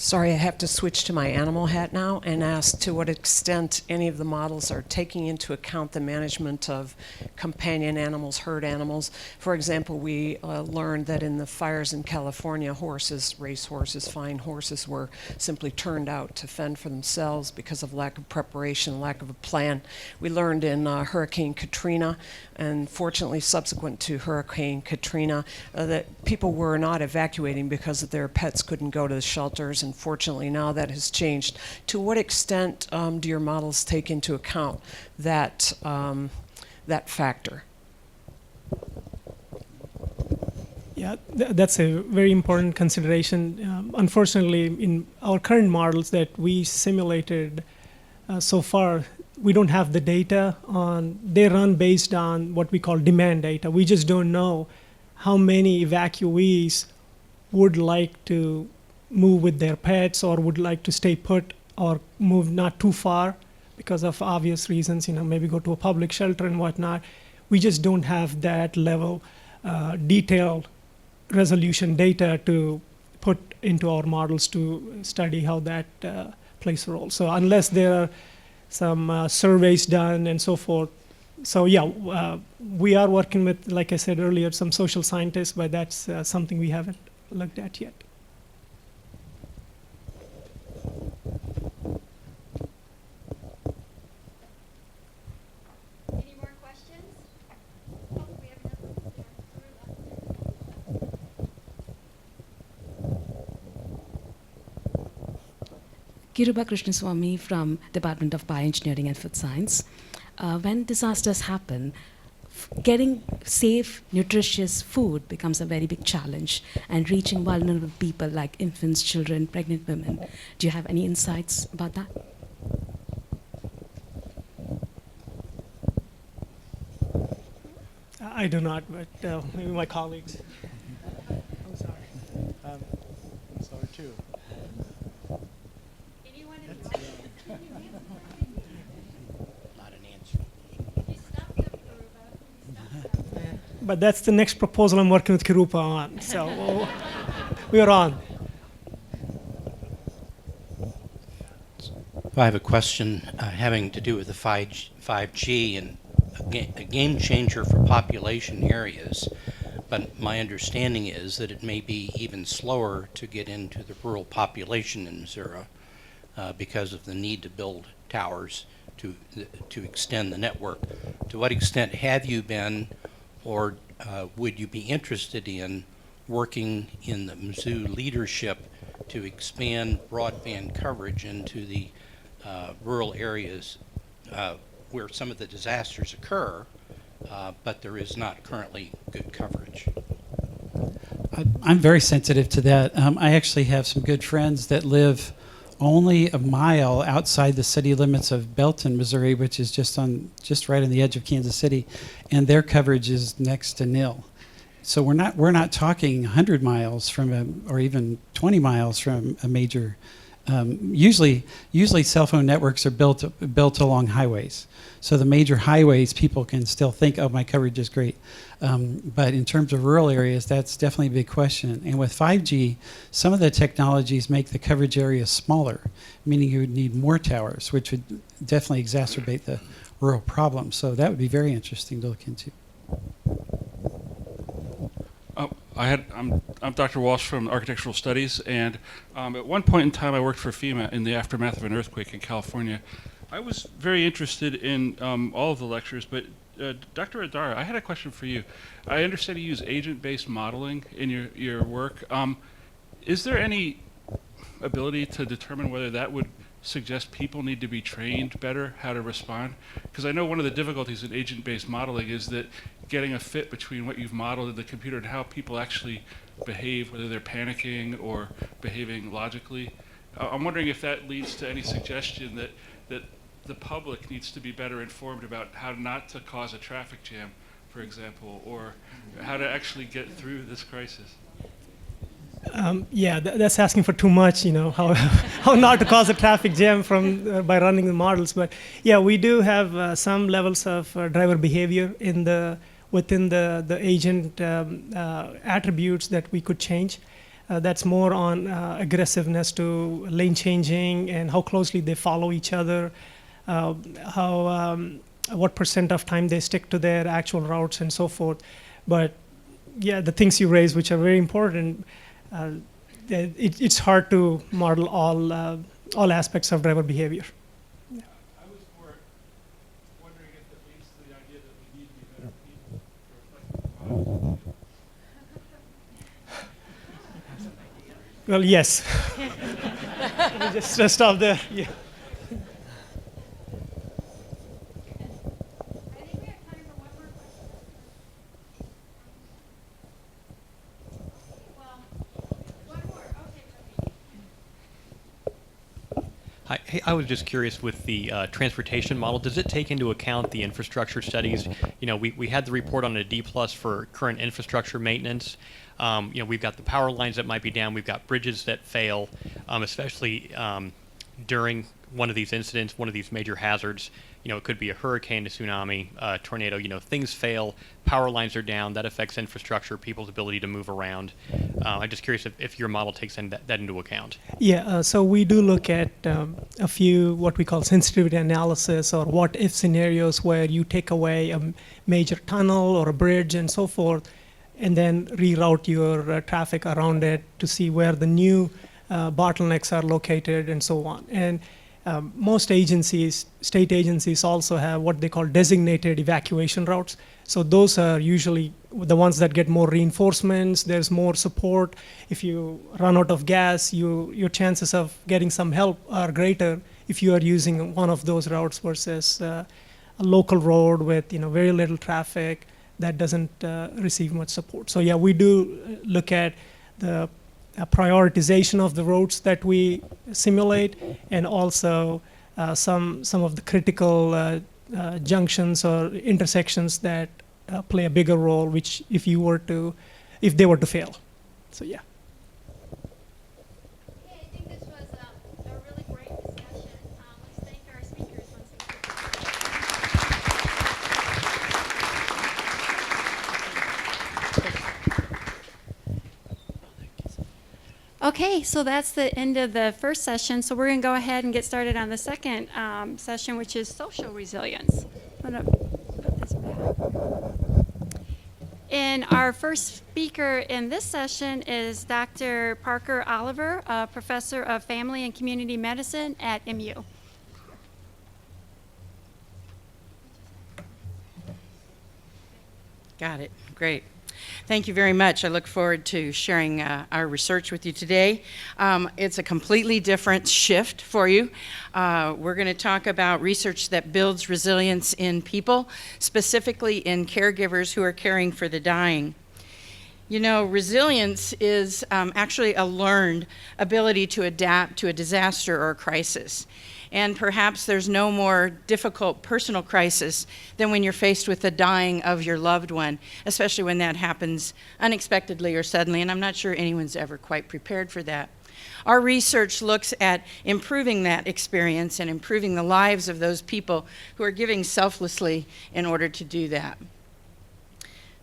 Sorry, I have to switch to my animal hat now and ask to what extent any of the models are taking into account the management of companion animals, herd animals. For example, we learned that in the fires in California, horses, race horses, fine horses, were simply turned out to fend for themselves because of lack of preparation, lack of a plan. We learned in Hurricane Katrina, and fortunately subsequent to Hurricane Katrina, that people were not evacuating because their pets couldn't go to the shelters, and fortunately now that has changed. To what extent do your models take into account that, that factor? Yeah, that's a very important consideration. Unfortunately, in our current models that we simulated so far, we don't have the data on, they run based on what we call demand data. We just don't know how many evacuees would like to move with their pets or would like to stay put or move not too far because of obvious reasons, maybe go to a public shelter and whatnot. We just don't have that level detailed resolution data to put into our models to study how that plays a role. So unless there are some surveys done and so forth. So yeah, we are working with, like I said earlier, some social scientists, but that's something we haven't looked at yet. Any more questions? Oh, we have Kiruba Krishnaswamy from Department of Bioengineering and Food Science. When disasters happen, getting safe, nutritious food becomes a very big challenge, and reaching vulnerable people like infants, children, pregnant women. Do you have any insights about that? I do not, but maybe my colleagues. I'm sorry. I'm sorry too. Anyone in the audience? Not an answer. You stumped them, Kiruba. You stumped them. But that's the next proposal I'm working with Kiruba on. So we are on. I have a question having to do with the 5G and a game changer for population areas. But my understanding is that it may be even slower to get into the rural population in Missouri because of the need to build towers to extend the network. To what extent have you been, or would you be interested in working in the Mizzou leadership to expand broadband coverage into the rural areas where some of the disasters occur, but there is not currently good coverage? I'm very sensitive to that. I actually have some good friends that live only a mile outside the city limits of Belton, Missouri, which is just right on the edge of Kansas City, and their coverage is next to nil. So we're not talking 100 miles from or even 20 miles from a major. Usually cell phone networks are built along highways. So the major highways, people can still think, oh, my coverage is great. But in terms of rural areas, that's definitely a big question. And with 5G, some of the technologies make the coverage area smaller, meaning you would need more towers, which would definitely exacerbate the rural problem. So that would be very interesting to look into. I'm Dr. Walsh from Architectural Studies, and at one point in time I worked for FEMA in the aftermath of an earthquake in California. I was very interested in all of the lectures, but Dr. Adara, I had a question for you. I understand you use agent-based modeling in your work. Is there any ability to determine whether that would suggest people need to be trained better how to respond? Because I know one of the difficulties in agent-based modeling is that getting a fit between what you've modeled in the computer and how people actually behave, whether they're panicking or behaving logically. I'm wondering if that leads to any suggestion that the public needs to be better informed about how not to cause a traffic jam, for example, or how to actually get through this crisis. Yeah, that's asking for too much, how not to cause a traffic jam by running the models. But yeah, we do have some levels of driver behavior within the agent attributes that we could change. That's more on aggressiveness to lane changing and how closely they follow each other, what percent of time they stick to their actual routes and so forth. But yeah, the things you raise, which are very important, it's hard to model all aspects of driver behavior. I was more wondering if it leads to the idea that we need to be better people to reflect the values. Well, yes. Let me just stop there. Yeah. Hi, hey, I was just curious with the transportation model, does it take into account the infrastructure studies? You know, we had the report on a D+ for current infrastructure maintenance. You know, we've got the power lines that might be down. We've got bridges that fail, especially during one of these incidents, one of these major hazards. You know, it could be a hurricane, a tsunami, a tornado. You know, things fail, power lines are down. That affects infrastructure, people's ability to move around. I'm just curious if your model takes that into account. Yeah, so we do look at a few what we call sensitivity analysis or what-if scenarios where you take away a major tunnel or a bridge and so forth, and then reroute your traffic around it to see where the new bottlenecks are located and so on. And most agencies, state agencies also have what they call designated evacuation routes. So those are usually the ones that get more reinforcements, there's more support. If you run out of gas, your chances of getting some help are greater if you are using one of those routes versus a local road with very little traffic that doesn't receive much support. So yeah, we do look at the prioritization of the routes that we simulate, and also some of the critical junctions or intersections that play a bigger role, which if they were to fail. So yeah. Okay, I think this was a really great discussion. Let's thank our speakers once again. Okay, so that's the end of the first session. So we're going to go ahead and get started on the second session, which is social resilience. I'm going to put this back. And our first speaker in this session is Dr. Parker Oliver, a professor of family and community medicine at MU. Got it. Great. Thank you very much. I look forward to sharing our research with you today. It's a completely different shift for you. We're going to talk about research that builds resilience in people, specifically in caregivers who are caring for the dying. You know, resilience is actually a learned ability to adapt to a disaster or a crisis. And perhaps there's no more difficult personal crisis than when you're faced with the dying of your loved one, especially when that happens unexpectedly or suddenly, and I'm not sure anyone's ever quite prepared for that. Our research looks at improving that experience and improving the lives of those people who are giving selflessly in order to do that.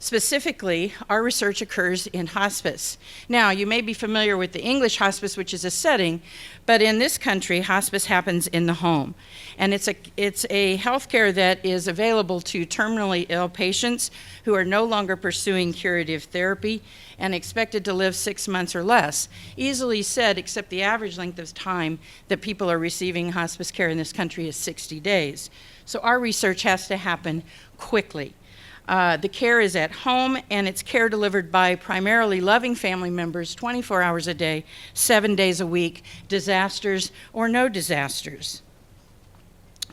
Specifically, our research occurs in hospice. Now, you may be familiar with the English hospice, which is a setting, but in this country, hospice happens in the home. And it's a healthcare that is available to terminally ill patients who are no longer pursuing curative therapy and expected to live 6 months or less. Easily said, except the average length of time that people are receiving hospice care in this country is 60 days. So our research has to happen quickly. The care is at home, and it's care delivered by primarily loving family members 24 hours a day, 7 days a week, disasters or no disasters.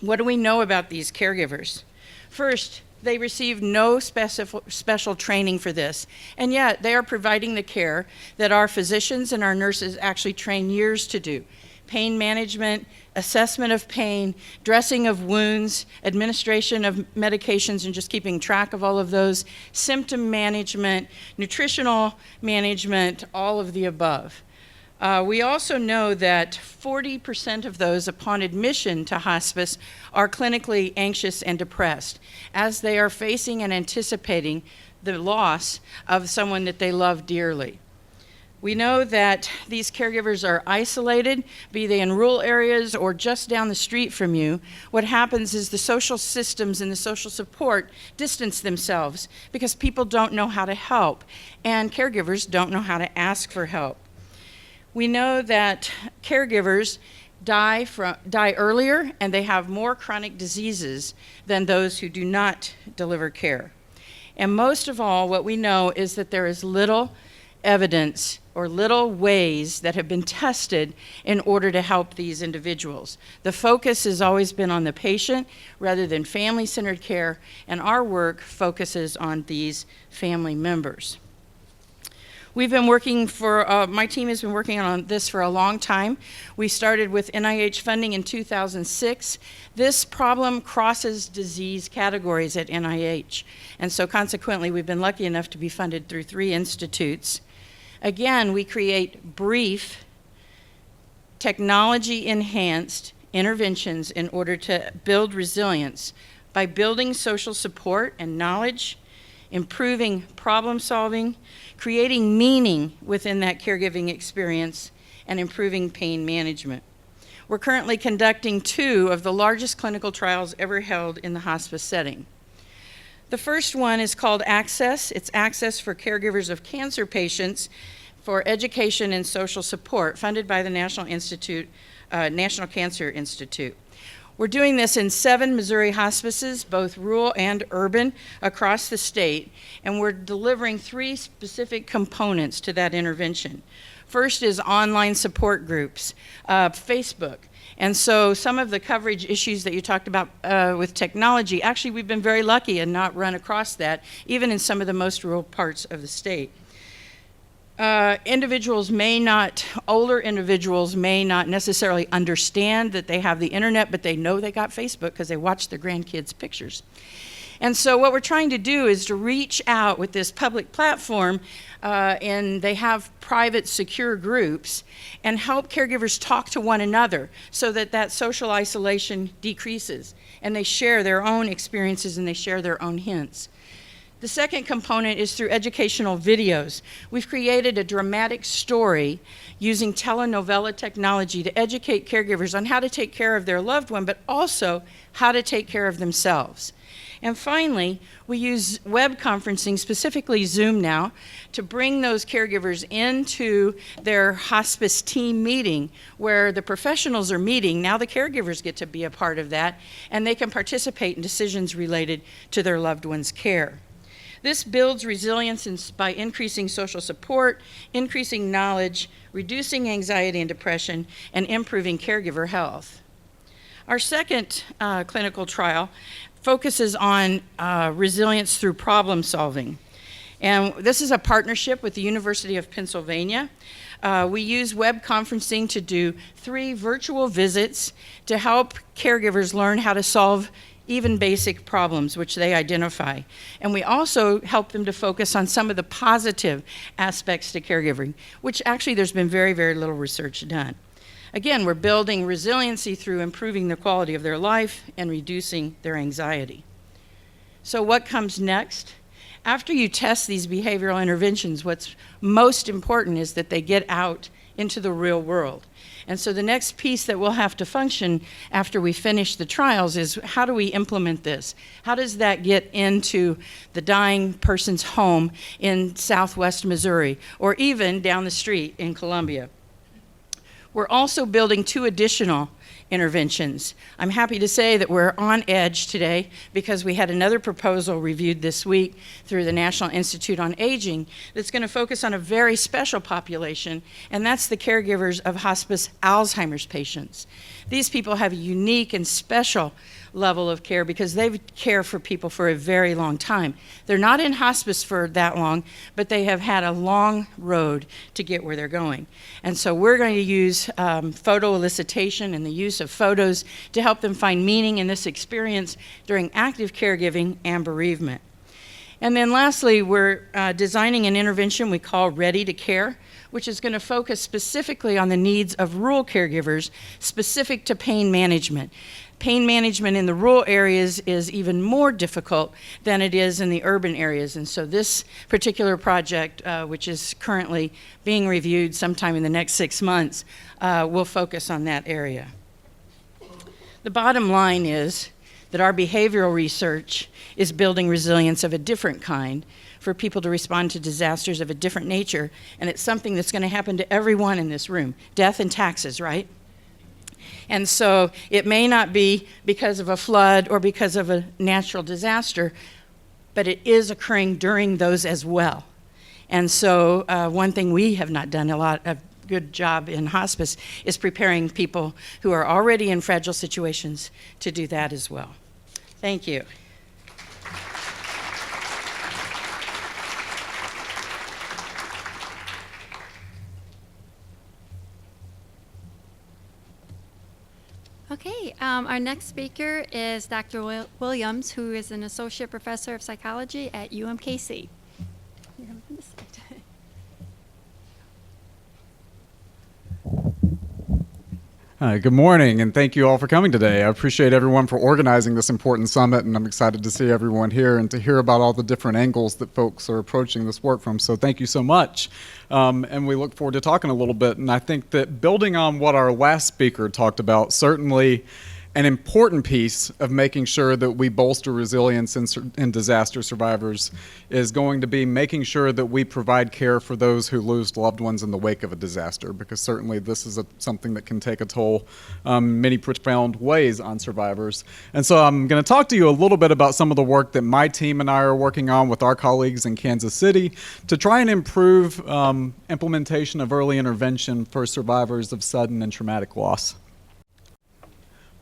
What do we know about these caregivers? First, they receive no special training for this, and yet they are providing the care that our physicians and our nurses actually train years to do. Pain management, assessment of pain, dressing of wounds, administration of medications and just keeping track of all of those, symptom management, nutritional management, all of the above. We also know that 40% of those upon admission to hospice are clinically anxious and depressed as they are facing and anticipating the loss of someone that they love dearly. We know that these caregivers are isolated, be they in rural areas or just down the street from you. What happens is the social systems and the social support distance themselves because people don't know how to help, and caregivers don't know how to ask for help. We know that caregivers die earlier, and they have more chronic diseases than those who do not deliver care. And most of all, what we know is that there is little evidence or little ways that have been tested in order to help these individuals. The focus has always been on the patient rather than family-centered care, and our work focuses on these family members. We've been working my team has been working on this for a long time. We started with NIH funding in 2006. This problem crosses disease categories at NIH, and so consequently we've been lucky enough to be funded through 3 institutes. Again, we create brief, technology-enhanced interventions in order to build resilience by building social support and knowledge, improving problem solving, creating meaning within that caregiving experience, and improving pain management. We're currently conducting 2 of the largest clinical trials ever held in the hospice setting. The first one is called Access. It's Access for Caregivers of Cancer Patients for Education and Social Support, funded by the National Cancer Institute. We're doing this in 7 Missouri hospices, both rural and urban, across the state, and we're delivering 3 specific components to that intervention. First is online support groups, Facebook. And so some of the coverage issues that you talked about with technology, actually we've been very lucky and not run across that, even in some of the most rural parts of the state. Older individuals may not necessarily understand that they have the internet, but they know they got Facebook because they watch their grandkids' pictures. And so what we're trying to do is to reach out with this public platform, and they have private secure groups, and help caregivers talk to one another so that that social isolation decreases, and they share their own experiences and they share their own hints. The second component is through educational videos. We've created a dramatic story using telenovela technology to educate caregivers on how to take care of their loved one, but also how to take care of themselves. And finally, we use web conferencing, specifically Zoom now, to bring those caregivers into their hospice team meeting where the professionals are meeting. Now the caregivers get to be a part of that, and they can participate in decisions related to their loved one's care. This builds resilience by increasing social support, increasing knowledge, reducing anxiety and depression, and improving caregiver health. Our second clinical trial focuses on resilience through problem solving. And this is a partnership with the University of Pennsylvania. We use web conferencing to do 3 virtual visits to help caregivers learn how to solve even basic problems which they identify. And we also help them to focus on some of the positive aspects to caregiving, which actually there's been very, very little research done. Again, we're building resiliency through improving the quality of their life and reducing their anxiety. So what comes next? After you test these behavioral interventions, what's most important is that they get out into the real world. And so the next piece that will have to function after we finish the trials is how do we implement this? How does that get into the dying person's home in Southwest Missouri or even down the street in Columbia? We're also building 2 additional interventions. I'm happy to say that we're on edge today because we had another proposal reviewed this week through the National Institute on Aging that's going to focus on a very special population, and that's the caregivers of hospice Alzheimer's patients. These people have a unique and special level of care because they care for people for a very long time. They're not in hospice for that long, but they have had a long road to get where they're going. And so we're going to use photo elicitation and the use of photos to help them find meaning in this experience during active caregiving and bereavement. And then lastly, we're designing an intervention we call Ready to Care, which is going to focus specifically on the needs of rural caregivers specific to pain management. pain management in the rural areas is even more difficult than it is in the urban areas. And so this particular project, which is currently being reviewed sometime in the next 6 months, will focus on that area. The bottom line is that our behavioral research is building resilience of a different kind for people to respond to disasters of a different nature, and it's something that's going to happen to everyone in this room. Death and taxes, right? And so it may not be because of a flood or because of a natural disaster, but it is occurring during those as well. And so one thing we have not done a good job in hospice is preparing people who are already in fragile situations to do that as well. Thank you. Okay, our next speaker is Dr. Williams, who is an associate professor of psychology at UMKC. You're on this side. Hi, good morning, and thank you all for coming today. I appreciate everyone for organizing this important summit, and I'm excited to see everyone here and to hear about all the different angles that folks are approaching this work from. So thank you so much. And we look forward to talking a little bit. And I think that building on what our last speaker talked about, certainly an important piece of making sure that we bolster resilience in disaster survivors is going to be making sure that we provide care for those who lose loved ones in the wake of a disaster, because certainly this is something that can take a toll many profound ways on survivors. And so I'm going to talk to you a little bit about some of the work that my team and I are working on with our colleagues in Kansas City to try and improve implementation of early intervention for survivors of sudden and traumatic loss.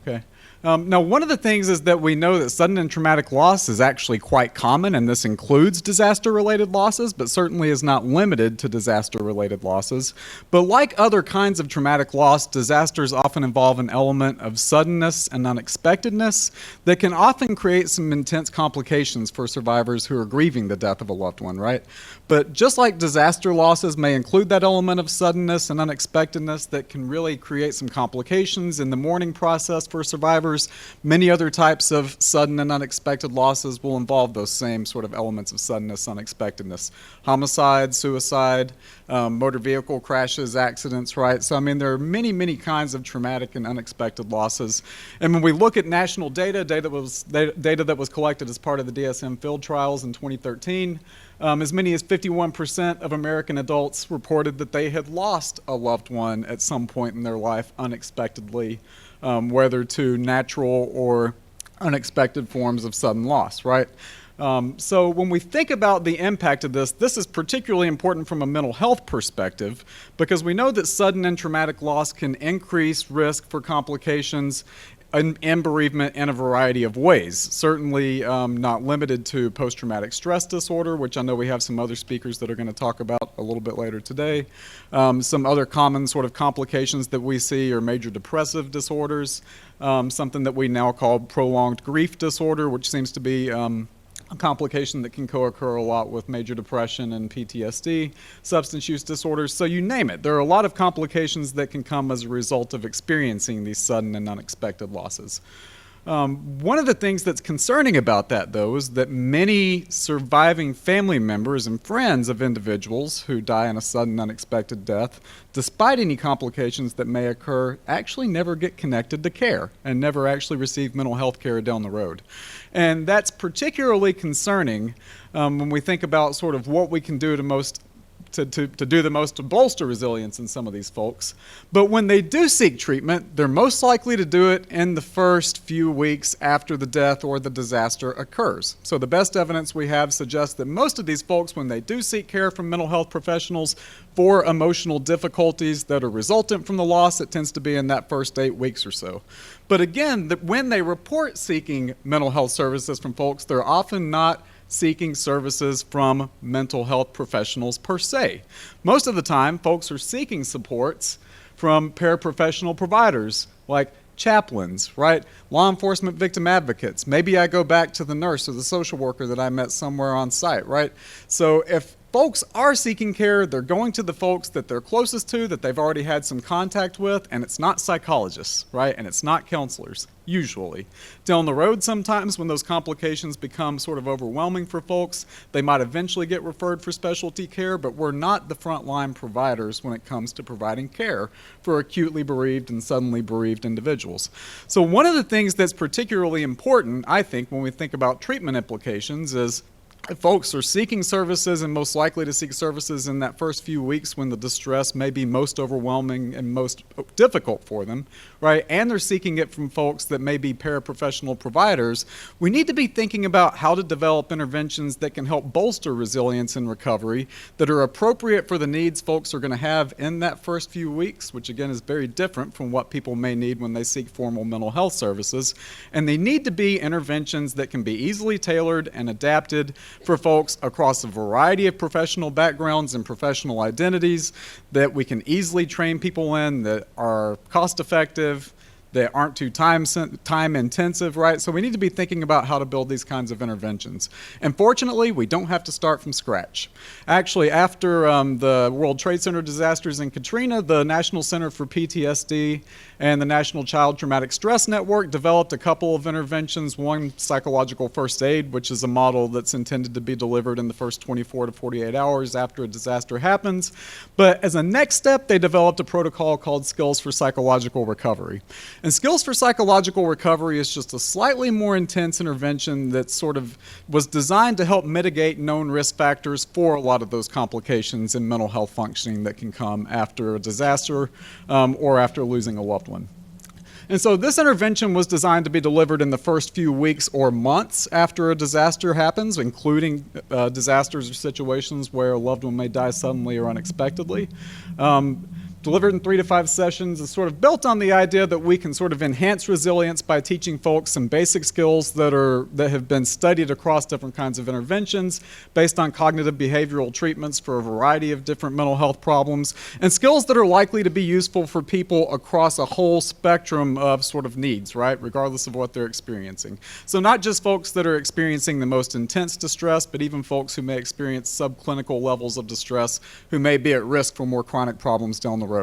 Okay. Now, one of the things is that we know that sudden and traumatic loss is actually quite common, and this includes disaster-related losses, but certainly is not limited to disaster-related losses. But like other kinds of traumatic loss, disasters often involve an element of suddenness and unexpectedness that can often create some intense complications for survivors who are grieving the death of a loved one, right? But just like disaster losses may include that element of suddenness and unexpectedness that can really create some complications in the mourning process for survivors, many other types of sudden and unexpected losses will involve those same sort of elements of suddenness, unexpectedness. Homicide, suicide, motor vehicle crashes, accidents, right? So, I mean, there are many, many kinds of traumatic and unexpected losses. And when we look at national data that was collected as part of the DSM field trials in 2013, as many as 51% of American adults reported that they had lost a loved one at some point in their life unexpectedly, whether to natural or unexpected forms of sudden loss, right? So when we think about the impact of this is particularly important from a mental health perspective because we know that sudden and traumatic loss can increase risk for complications and bereavement in a variety of ways. Certainly not limited to post-traumatic stress disorder, which I know we have some other speakers that are going to talk about a little bit later today. Some other common sort of complications that we see are major depressive disorders, something that we now call prolonged grief disorder, which seems to be a complication that can co-occur a lot with major depression and PTSD, substance use disorders, so you name it. There are a lot of complications that can come as a result of experiencing these sudden and unexpected losses. One of the things that's concerning about that, though, is that many surviving family members and friends of individuals who die in a sudden, unexpected death, despite any complications that may occur, actually never get connected to care and never actually receive mental health care down the road. And that's particularly concerning when we think about sort of what we can do to do the most to bolster resilience in some of these folks. But when they do seek treatment, they're most likely to do it in the first few weeks after the death or the disaster occurs. So the best evidence we have suggests that most of these folks, when they do seek care from mental health professionals for emotional difficulties that are resultant from the loss, it tends to be in that first 8 weeks or so. But again, when they report seeking mental health services from folks, they're often not seeking services from mental health professionals per se. Most of the time, folks are seeking supports from paraprofessional providers like chaplains, right? Law enforcement victim advocates. Maybe I go back to the nurse or the social worker that I met somewhere on site, right? So if folks are seeking care, they're going to the folks that they're closest to, that they've already had some contact with, and it's not psychologists, right? And it's not counselors, usually. Down the road sometimes when those complications become sort of overwhelming for folks, they might eventually get referred for specialty care, but we're not the frontline providers when it comes to providing care for acutely bereaved and suddenly bereaved individuals. So one of the things that's particularly important, I think, when we think about treatment implications is if folks are seeking services and most likely to seek services in that first few weeks when the distress may be most overwhelming and most difficult for them, right? And they're seeking it from folks that may be paraprofessional providers, we need to be thinking about how to develop interventions that can help bolster resilience and recovery that are appropriate for the needs folks are going to have in that first few weeks, which again is very different from what people may need when they seek formal mental health services. And they need to be interventions that can be easily tailored and adapted for folks across a variety of professional backgrounds and professional identities that we can easily train people in, that are cost effective, that aren't too time intensive, right? So we need to be thinking about how to build these kinds of interventions. And fortunately, we don't have to start from scratch. Actually, after the World Trade Center disasters and Katrina, the National Center for PTSD and the National Child Traumatic Stress Network developed a couple of interventions. One, psychological first aid, which is a model that's intended to be delivered in the first 24 to 48 hours after a disaster happens. But as a next step, they developed a protocol called Skills for Psychological Recovery. And Skills for Psychological Recovery is just a slightly more intense intervention that sort of was designed to help mitigate known risk factors for a lot of those complications in mental health functioning that can come after a disaster or after losing a loved one. And so this intervention was designed to be delivered in the first few weeks or months after a disaster happens, including disasters or situations where a loved one may die suddenly or unexpectedly. Delivered in 3 to 5 sessions, is sort of built on the idea that we can sort of enhance resilience by teaching folks some basic skills that have been studied across different kinds of interventions based on cognitive behavioral treatments for a variety of different mental health problems, and skills that are likely to be useful for people across a whole spectrum of sort of needs, right, regardless of what they're experiencing. So not just folks that are experiencing the most intense distress, but even folks who may experience subclinical levels of distress who may be at risk for more chronic problems down the road.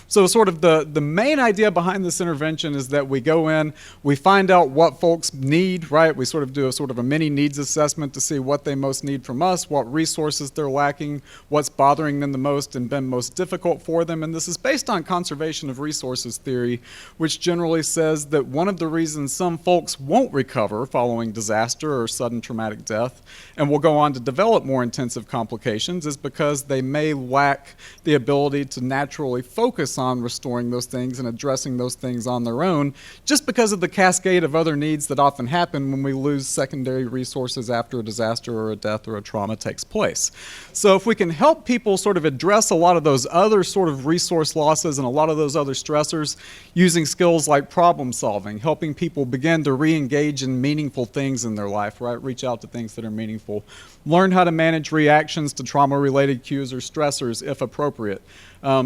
So sort of the main idea behind this intervention is that we go in, we find out what folks need, right? We sort of do a sort of a mini needs assessment to see what they most need from us, what resources they're lacking, what's bothering them the most and been most difficult for them. And this is based on conservation of resources theory, which generally says that one of the reasons some folks won't recover following disaster or sudden traumatic death and will go on to develop more intensive complications is because they may lack the ability to naturally focus on restoring those things and addressing those things on their own, just because of the cascade of other needs that often happen when we lose secondary resources after a disaster or a death or a trauma takes place. So if we can help people sort of address a lot of those other sort of resource losses and a lot of those other stressors using skills like problem solving, helping people begin to re-engage in meaningful things in their life, right? Reach out to things that are meaningful. Learn how to manage reactions to trauma-related cues or stressors if appropriate.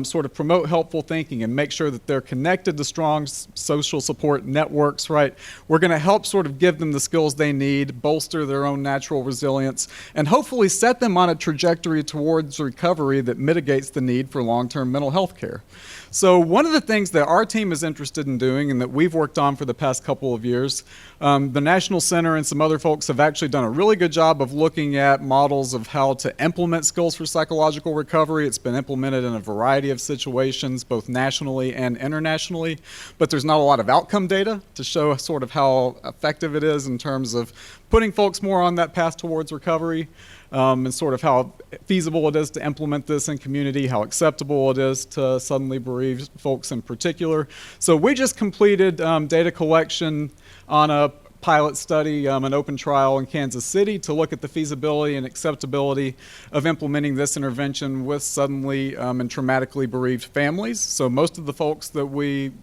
Sort of promote helpful thinking and make sure that they're connected to strong social support networks, right? We're going to help sort of give them the skills they need, bolster their own natural resilience, and hopefully set them on a trajectory towards recovery that mitigates the need for long-term mental health care. So one of the things that our team is interested in doing and that we've worked on for the past couple of years, the National Center and some other folks have actually done a really good job of looking at models of how to implement skills for psychological recovery. It's been implemented in a variety of situations, both nationally and internationally, but there's not a lot of outcome data to show sort of how effective it is in terms of putting folks more on that path towards recovery. And sort of how feasible it is to implement this in community, how acceptable it is to suddenly bereaved folks in particular. So we just completed data collection on a pilot study, an open trial in Kansas City to look at the feasibility and acceptability of implementing this intervention with suddenly and traumatically bereaved families. So most of the folks that we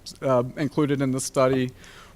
included in the study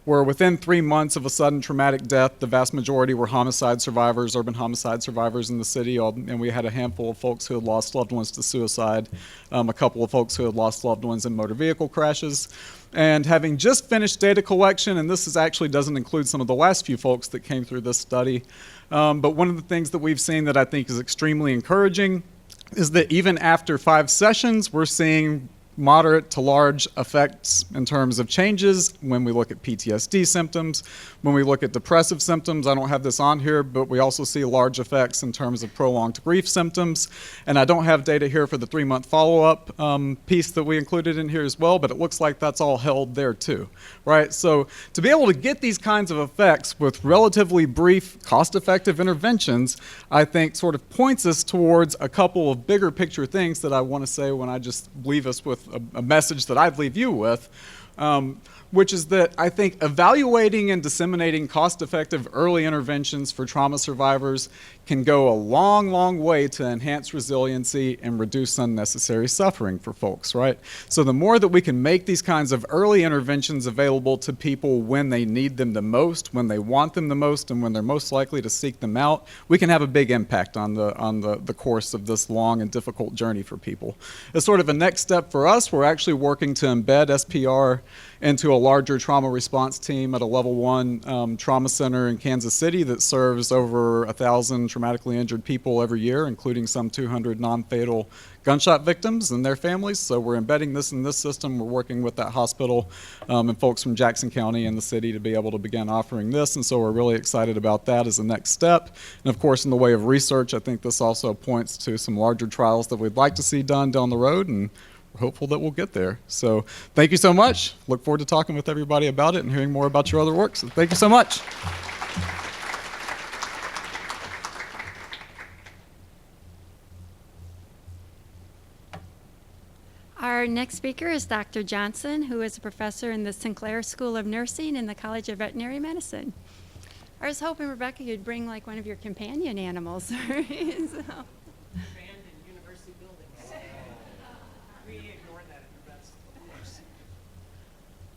were within 3 months of a sudden traumatic death. The vast majority were homicide survivors, urban homicide survivors in the city, and we had a handful of folks who had lost loved ones to suicide, a couple of folks who had lost loved ones in motor vehicle crashes. And having just finished data collection, and this actually doesn't include some of the last few folks that came through this study, but one of the things that we've seen that I think is extremely encouraging is that even after 5 sessions, we're seeing moderate to large effects in terms of changes when we look at PTSD symptoms, when we look at depressive symptoms. I don't have this on here, but we also see large effects in terms of prolonged grief symptoms. And I don't have data here for the 3-month follow-up piece that we included in here as well, but it looks like that's all held there too, right? So to be able to get these kinds of effects with relatively brief, cost-effective interventions, I think sort of points us towards a couple of bigger picture things that I want to say when I just leave us with a message that I'd leave you with, which is that I think evaluating and disseminating cost-effective early interventions for trauma survivors can go a long, long way to enhance resiliency and reduce unnecessary suffering for folks, right? So the more that we can make these kinds of early interventions available to people when they need them the most, when they want them the most, and when they're most likely to seek them out, we can have a big impact on the course of this long and difficult journey for people. As sort of a next step for us, we're actually working to embed SPR into a larger trauma response team at a level 1 trauma center in Kansas City that serves over 1,000 traumatically injured people every year, including some 200 non-fatal gunshot victims and their families. So we're embedding this in this system. We're working with that hospital and folks from Jackson County and the city to be able to begin offering this. And so we're really excited about that as a next step. And of course, in the way of research, I think this also points to some larger trials that we'd like to see done down the road, and we're hopeful that we'll get there. So thank you so much. Look forward to talking with everybody about it and hearing more about your other work. So thank you so much. Our next speaker is Dr. Johnson, who is a professor in the Sinclair School of Nursing in the College of Veterinary Medicine. I was hoping, Rebecca, you'd bring like one of your companion animals. So.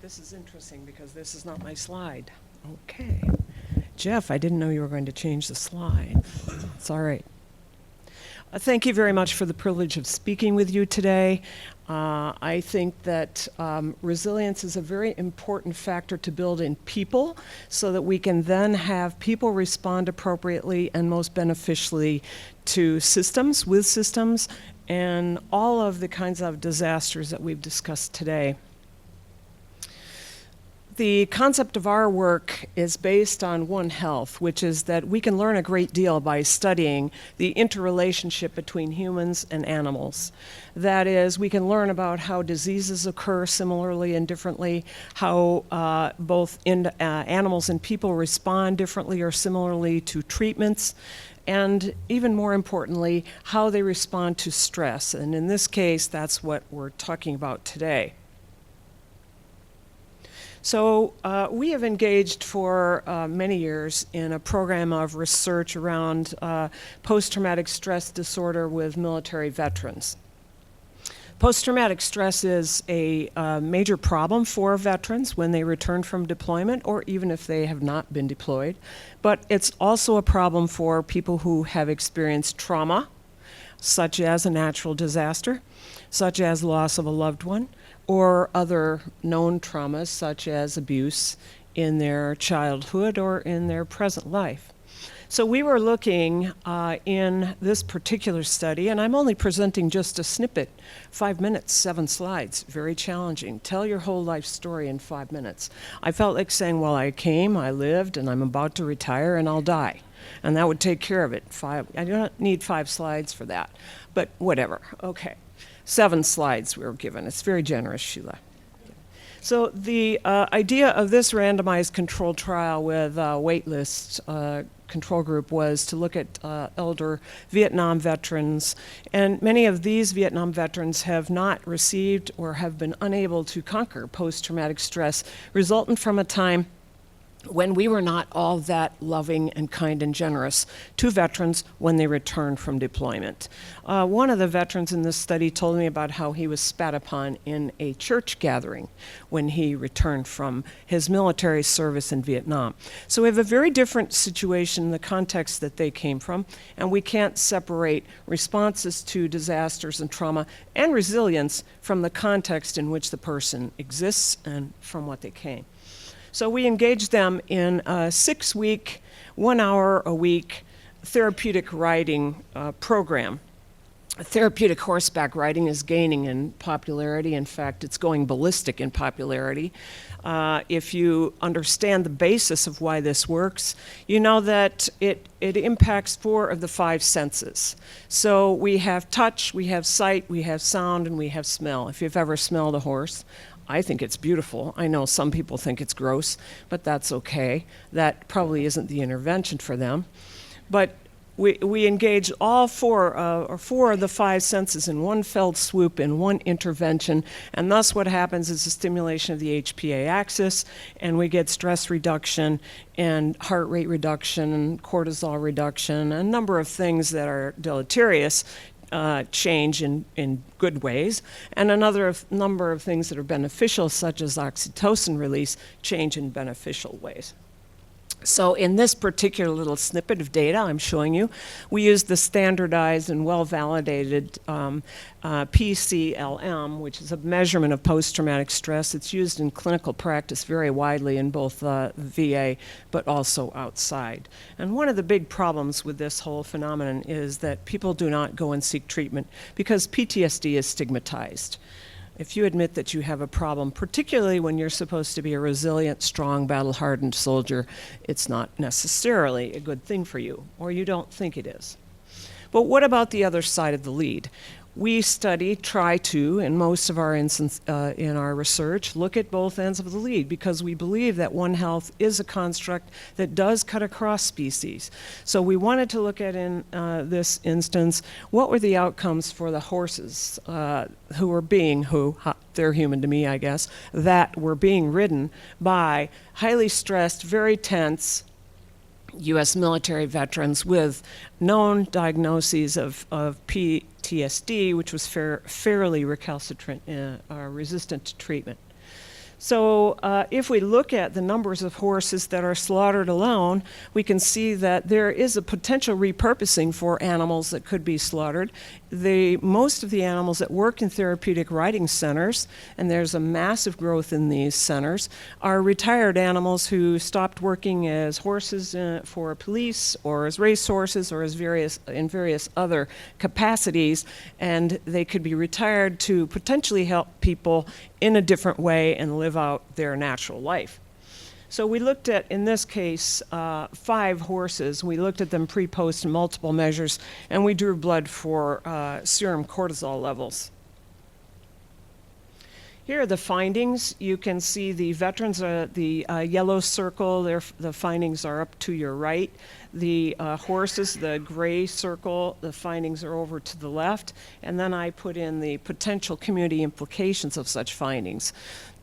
This is interesting because this is not my slide. Okay. Jeff, I didn't know you were going to change the slide. It's all right. Thank you very much for the privilege of speaking with you today. I think that resilience is a very important factor to build in people so that we can then have people respond appropriately and most beneficially to systems, with systems, and all of the kinds of disasters that we've discussed today. The concept of our work is based on One Health, which is that we can learn a great deal by studying the interrelationship between humans and animals. That is, we can learn about how diseases occur similarly and differently, how both animals and people respond differently or similarly to treatments, and even more importantly, how they respond to stress. And in this case, that's what we're talking about today. So we have engaged for many years in a program of research around post-traumatic stress disorder with military veterans. Post-traumatic stress is a major problem for veterans when they return from deployment or even if they have not been deployed. But it's also a problem for people who have experienced trauma, such as a natural disaster, such as loss of a loved one, or other known traumas such as abuse in their childhood or in their present life. So we were looking in this particular study, and I'm only presenting just a snippet, 5 minutes, 7 slides, very challenging. Tell your whole life story in 5 minutes. I felt like saying, well, I came, I lived, and I'm about to retire, and I'll die. And that would take care of it. I don't need 5 slides for that, but whatever, okay. 7 slides we were given. It's very generous, Sheila. So the idea of this randomized controlled trial with a waitlist control group was to look at elder Vietnam veterans. And many of these Vietnam veterans have not received or have been unable to conquer post-traumatic stress resultant from a time when we were not all that loving and kind and generous to veterans when they returned from deployment. One of the veterans in this study told me about how he was spat upon in a church gathering when he returned from his military service in Vietnam. So we have a very different situation in the context that they came from, and we can't separate responses to disasters and trauma and resilience from the context in which the person exists and from what they came. So we engaged them in a 6-week, 1 hour a week therapeutic riding program. Therapeutic horseback riding is gaining in popularity. In fact, it's going ballistic in popularity. If you understand the basis of why this works, you know that it impacts 4 of the 5 senses. So we have touch, we have sight, we have sound, and we have smell. If you've ever smelled a horse, I think it's beautiful. I know some people think it's gross, but that's okay. That probably isn't the intervention for them. But we engage all 4 of the 5 senses in one fell swoop in one intervention, and thus what happens is a stimulation of the HPA axis, and we get stress reduction and heart rate reduction and cortisol reduction, a number of things that are deleterious change in good ways, and number of things that are beneficial, such as oxytocin release, change in beneficial ways. So in this particular little snippet of data I'm showing you, we use the standardized and well-validated PCLM, which is a measurement of post-traumatic stress. It's used in clinical practice very widely in both VA, but also outside. And one of the big problems with this whole phenomenon is that people do not go and seek treatment because PTSD is stigmatized. If you admit that you have a problem, particularly when you're supposed to be a resilient, strong, battle-hardened soldier, it's not necessarily a good thing for you, or you don't think it is. But what about the other side of the lead? We try to, in most of our in our research, look at both ends of the lead because we believe that One Health is a construct that does cut across species. So we wanted to look at, in this instance, what were the outcomes for the horses they're human to me, I guess, that were being ridden by highly stressed, very tense U.S. military veterans with known diagnoses of PTSD, which was fairly recalcitrant, resistant to treatment. So if we look at the numbers of horses that are slaughtered alone, we can see that there is a potential repurposing for animals that could be slaughtered. Most of the animals that work in therapeutic riding centers, and there's a massive growth in these centers, are retired animals who stopped working as horses for police or as race horses or as in various other capacities, and they could be retired to potentially help people in a different way and live out their natural life. So we looked at, in this case, 5 horses. We looked at them pre-post in multiple measures, and we drew blood for serum cortisol levels. Here are the findings. You can see the veterans, the yellow circle, the findings are up to your right. The horses, the gray circle, the findings are over to the left. And then I put in the potential community implications of such findings.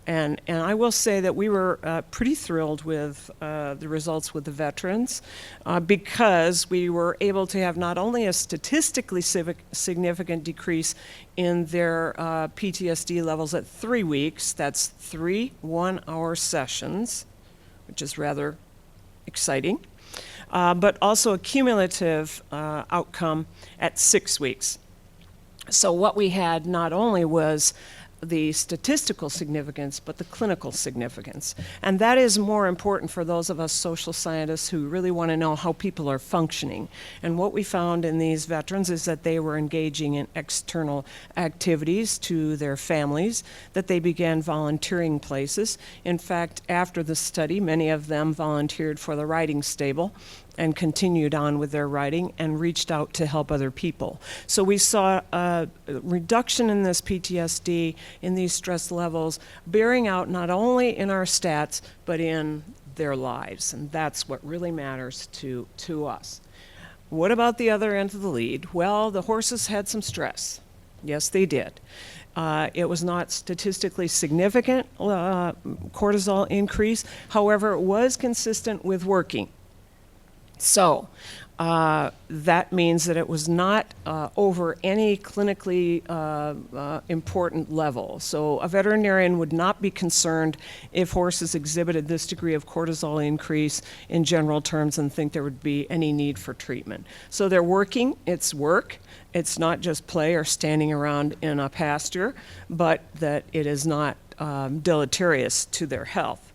And I will say that we were pretty thrilled with the results with the veterans because we were able to have not only a statistically significant decrease in their PTSD levels at 3 weeks, that's 3 one-hour sessions, which is rather exciting, but also a cumulative outcome at 6 weeks. So what we had not only was the statistical significance, but the clinical significance. And that is more important for those of us social scientists who really want to know how people are functioning. And what we found in these veterans is that they were engaging in external activities to their families, that they began volunteering places. In fact, after the study, many of them volunteered for the riding stable and continued on with their writing and reached out to help other people. So we saw a reduction in this PTSD, in these stress levels, bearing out not only in our stats, but in their lives. And that's what really matters to us. What about the other end of the lead? Well, the horses had some stress. Yes, they did. It was not statistically significant cortisol increase. However, it was consistent with working. So that means that it was not over any clinically important level. So a veterinarian would not be concerned if horses exhibited this degree of cortisol increase in general terms and think there would be any need for treatment. So they're working, it's work. It's not just play or standing around in a pasture, but that it is not deleterious to their health.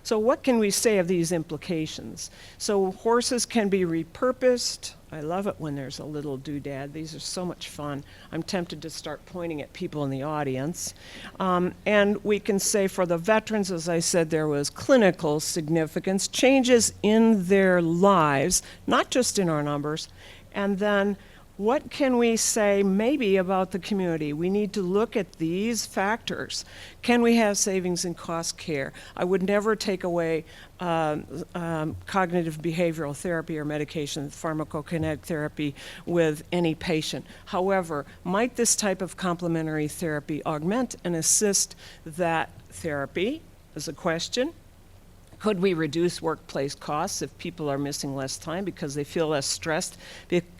So what can we say of these implications? So horses can be repurposed. I love it when there's a little doodad. These are so much fun. I'm tempted to start pointing at people in the audience. And we can say for the veterans, as I said, there was clinical significance, changes in their lives, not just in our numbers. And then what can we say maybe about the community? We need to look at these factors. Can we have savings in cost care? I would never take away cognitive behavioral therapy or medication, pharmacokinetic therapy with any patient. However, might this type of complementary therapy augment and assist that therapy is a question. Could we reduce workplace costs if people are missing less time because they feel less stressed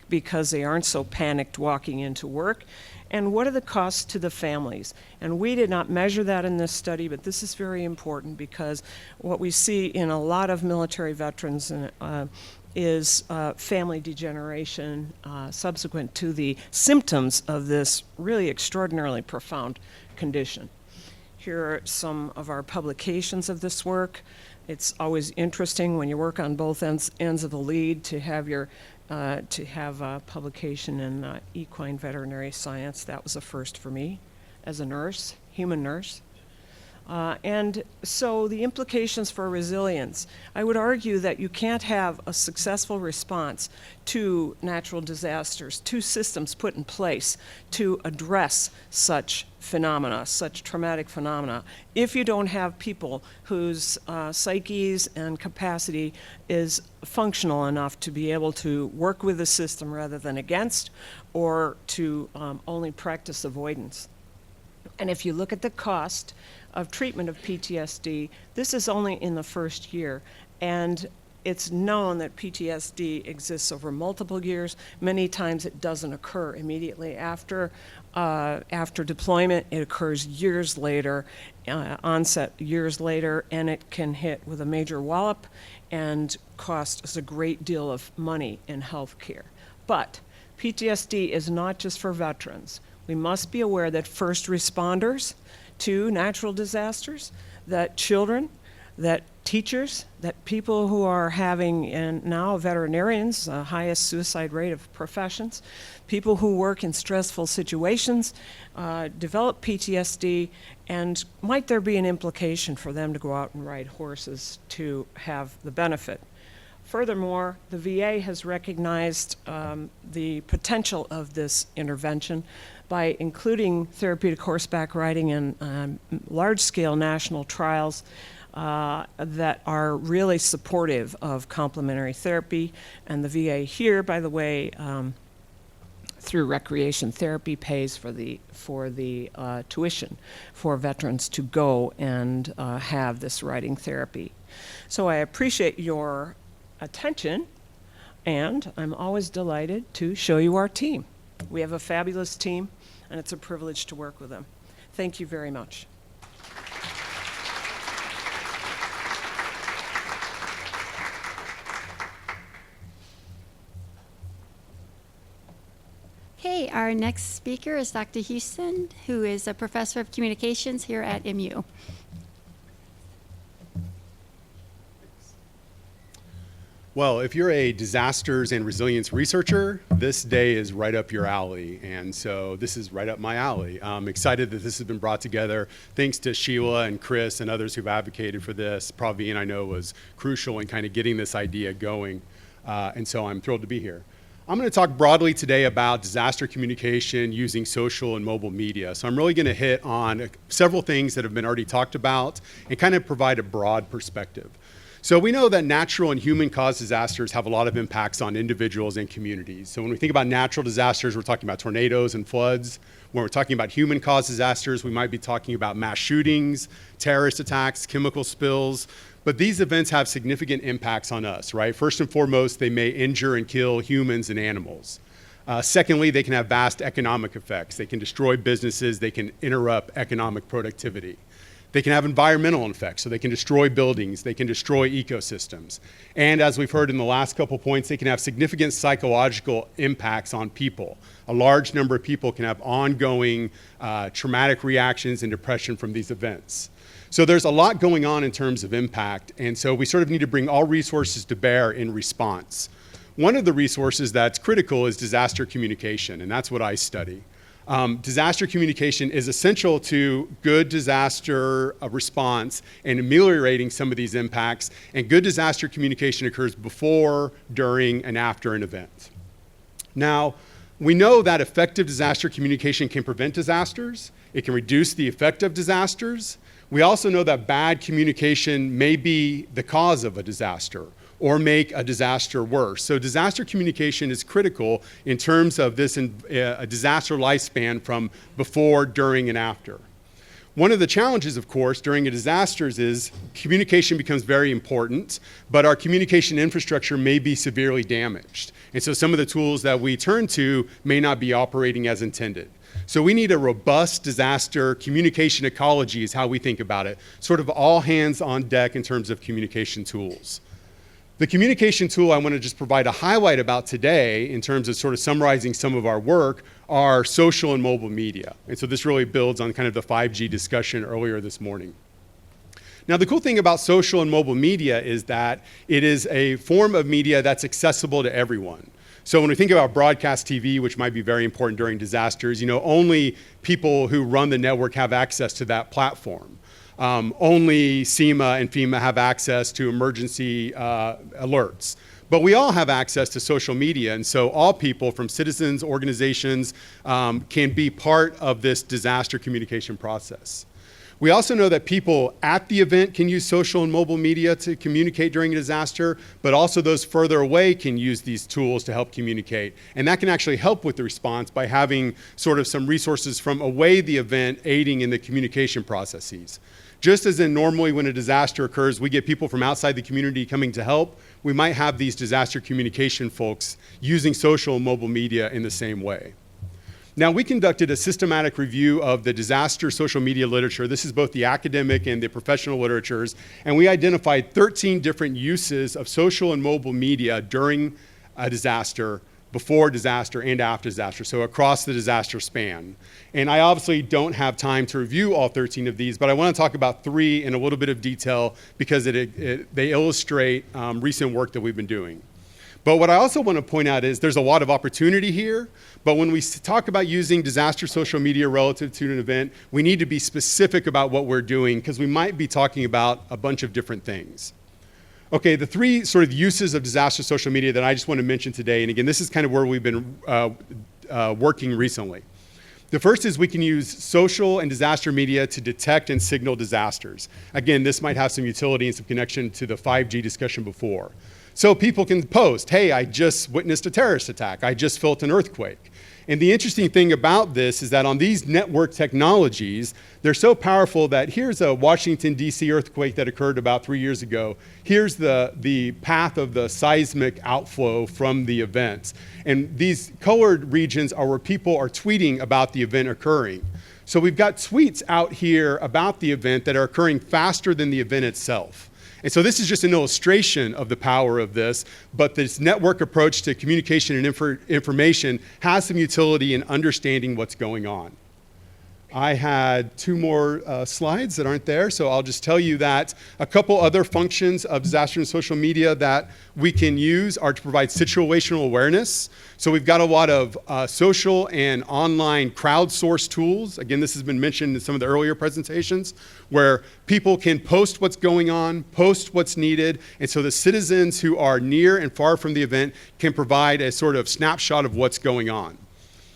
because they aren't so panicked walking into work? And what are the costs to the families? And we did not measure that in this study, but this is very important because what we see in a lot of military veterans is family degeneration subsequent to the symptoms of this really extraordinarily profound condition. Here are some of our publications of this work. It's always interesting when you work on both ends of the lead to have your to have a publication in equine veterinary science. That was a first for me as a nurse, human nurse. And so the implications for resilience. I would argue that you can't have a successful response to natural disasters, to systems put in place to address such phenomena, such traumatic phenomena, if you don't have people whose psyches and capacity is functional enough to be able to work with the system rather than against, or to only practice avoidance. And if you look at the cost of treatment of PTSD, this is only in the first year. And it's known that PTSD exists over multiple years. Many times it doesn't occur immediately after deployment. It occurs years later, onset years later, and it can hit with a major wallop and cost us a great deal of money in health care. But PTSD is not just for veterans. We must be aware that first responders to natural disasters, that children, that teachers, that people who are having, and now veterinarians, the highest suicide rate of professions, people who work in stressful situations, develop PTSD, and might there be an implication for them to go out and ride horses to have the benefit? Furthermore, the VA has recognized the potential of this intervention by including therapeutic horseback riding in large-scale national trials that are really supportive of complementary therapy. And the VA here, by the way, through recreation therapy, pays for the tuition for veterans to go and have this riding therapy. So I appreciate your attention, and I'm always delighted to show you our team. We have a fabulous team, and it's a privilege to work with them. Thank you very much. Okay, our next speaker is Dr. Houston, who is a professor of communications here at MU. Well, if you're a disasters and resilience researcher, this day is right up your alley. And so this is right up my alley. I'm excited that this has been brought together. Thanks to Sheila and Chris and others who've advocated for this. Praveen, I know, was crucial in kind of getting this idea going. And so I'm thrilled to be here. I'm going to talk broadly today about disaster communication using social and mobile media. So I'm really going to hit on several things that have been already talked about and kind of provide a broad perspective. So we know that natural and human-caused disasters have a lot of impacts on individuals and communities. So when we think about natural disasters, we're talking about tornadoes and floods. When we're talking about human-caused disasters, we might be talking about mass shootings, terrorist attacks, chemical spills. But these events have significant impacts on us, right? First and foremost, they may injure and kill humans and animals. Secondly, they can have vast economic effects. They can destroy businesses. They can interrupt economic productivity. They can have environmental effects, so they can destroy buildings, they can destroy ecosystems. And as we've heard in the last couple points, they can have significant psychological impacts on people. A large number of people can have ongoing traumatic reactions and depression from these events. So there's a lot going on in terms of impact, and so we sort of need to bring all resources to bear in response. One of the resources that's critical is disaster communication, and that's what I study. Disaster communication is essential to good disaster response and ameliorating some of these impacts, and good disaster communication occurs before, during, and after an event. Now, we know that effective disaster communication can prevent disasters. It can reduce the effect of disasters. We also know that bad communication may be the cause of a disaster or make a disaster worse. So disaster communication is critical in terms of this a disaster lifespan from before, during, and after. One of the challenges, of course, during a disaster is communication becomes very important, but our communication infrastructure may be severely damaged. And so some of the tools that we turn to may not be operating as intended. So we need a robust disaster communication ecology is how we think about it, sort of all hands on deck in terms of communication tools. The communication tool I want to just provide a highlight about today in terms of sort of summarizing some of our work are social and mobile media. And so this really builds on kind of the 5G discussion earlier this morning. Now, the cool thing about social and mobile media is that it is a form of media that's accessible to everyone. So when we think about broadcast TV, which might be very important during disasters, only people who run the network have access to that platform. Only SEMA and FEMA have access to emergency alerts. But we all have access to social media, and so all people from citizens, organizations, can be part of this disaster communication process. We also know that people at the event can use social and mobile media to communicate during a disaster, but also those further away can use these tools to help communicate. And that can actually help with the response by having sort of some resources from away the event aiding in the communication processes. Just as in normally when a disaster occurs, we get people from outside the community coming to help, we might have these disaster communication folks using social and mobile media in the same way. Now, we conducted a systematic review of the disaster social media literature. This is both the academic and the professional literatures, and we identified 13 different uses of social and mobile media during a disaster, before disaster and after disaster, so across the disaster span. And I obviously don't have time to review all 13 of these, but I want to talk about 3 in a little bit of detail because they illustrate recent work that we've been doing. But what I also want to point out is there's a lot of opportunity here, but when we talk about using disaster social media relative to an event, we need to be specific about what we're doing because we might be talking about a bunch of different things. Okay, the 3 sort of uses of disaster social media that I just want to mention today, and again, this is kind of where we've been working recently. The first is we can use social and disaster media to detect and signal disasters. Again, this might have some utility and some connection to the 5G discussion before. So people can post, hey, I just witnessed a terrorist attack. I just felt an earthquake. And the interesting thing about this is that on these network technologies, they're so powerful that here's a Washington, D.C. earthquake that occurred about 3 years ago. Here's the path of the seismic outflow from the event. And these colored regions are where people are tweeting about the event occurring. So we've got tweets out here about the event that are occurring faster than the event itself. And so this is just an illustration of the power of this, but this network approach to communication and information has some utility in understanding what's going on. I had 2 more slides that aren't there, so I'll just tell you that a couple other functions of disaster and social media that we can use are to provide situational awareness. So we've got a lot of social and online crowdsourced tools. Again, this has been mentioned in some of the earlier presentations, where people can post what's going on, post what's needed, and so the citizens who are near and far from the event can provide a sort of snapshot of what's going on.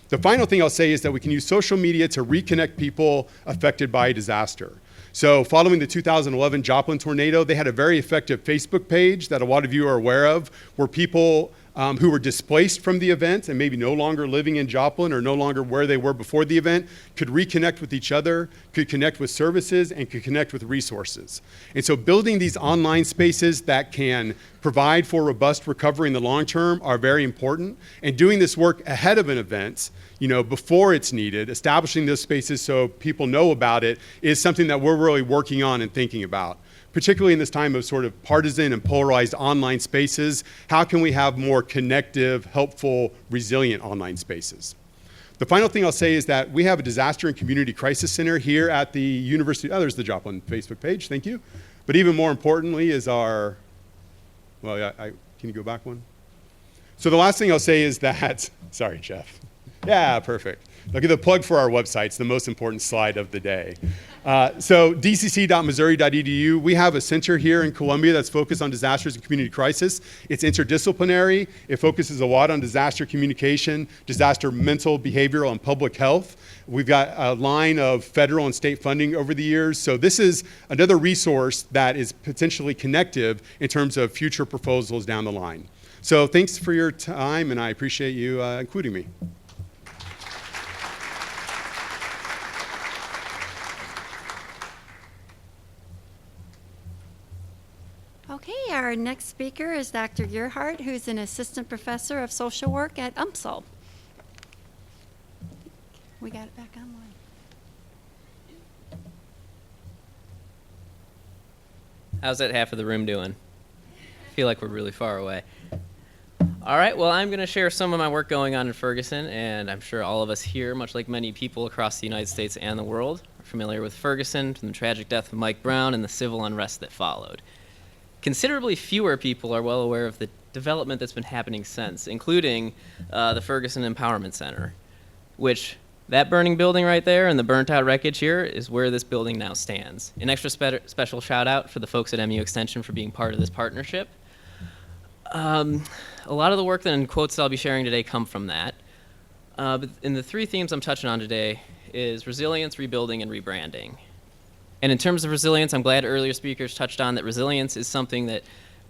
The final thing I'll say is that we can use social media to reconnect people affected by a disaster. So following the 2011 Joplin tornado, they had a very effective Facebook page that a lot of you are aware of, where people who were displaced from the event and maybe no longer living in Joplin or no longer where they were before the event could reconnect with each other, could connect with services, and could connect with resources. And so building these online spaces that can provide for robust recovery in the long term are very important. And doing this work ahead of an event, before it's needed, establishing those spaces so people know about it, is something that we're really working on and thinking about. Particularly in this time of sort of partisan and polarized online spaces, how can we have more connective, helpful, resilient online spaces? The final thing I'll say is that we have a Disaster and Community Crisis Center here at the University. Oh, there's the Joplin Facebook page, thank you. But even more importantly is our, can you go back one? So the last thing I'll say is that, sorry, Jeff. Yeah, perfect. Look at the plug for our website. It's the most important slide of the day. So dcc.missouri.edu, we have a center here in Columbia that's focused on disasters and community crisis. It's interdisciplinary. It focuses a lot on disaster communication, disaster mental, behavioral, and public health. We've got a line of federal and state funding over the years. So this is another resource that is potentially connective in terms of future proposals down the line. So thanks for your time, and I appreciate you including me. Okay, our next speaker is Dr. Gerhardt, who's an assistant professor of social work at UMSL. We got it back online. How's that half of the room doing? I feel like we're really far away. All right, well, I'm going to share some of my work going on in Ferguson, and I'm sure all of us here, much like many people across the United States and the world, are familiar with Ferguson from the tragic death of Mike Brown and the civil unrest that followed. Considerably fewer people are well aware of the development that's been happening since, including the Ferguson Empowerment Center, which that burning building right there and the burnt out wreckage here is where this building now stands. An extra special shout out for the folks at MU Extension for being part of this partnership. A lot of the work and quotes that I'll be sharing today come from that. But in the three themes I'm touching on today is resilience, rebuilding, and rebranding. And in terms of resilience, I'm glad earlier speakers touched on that resilience is something that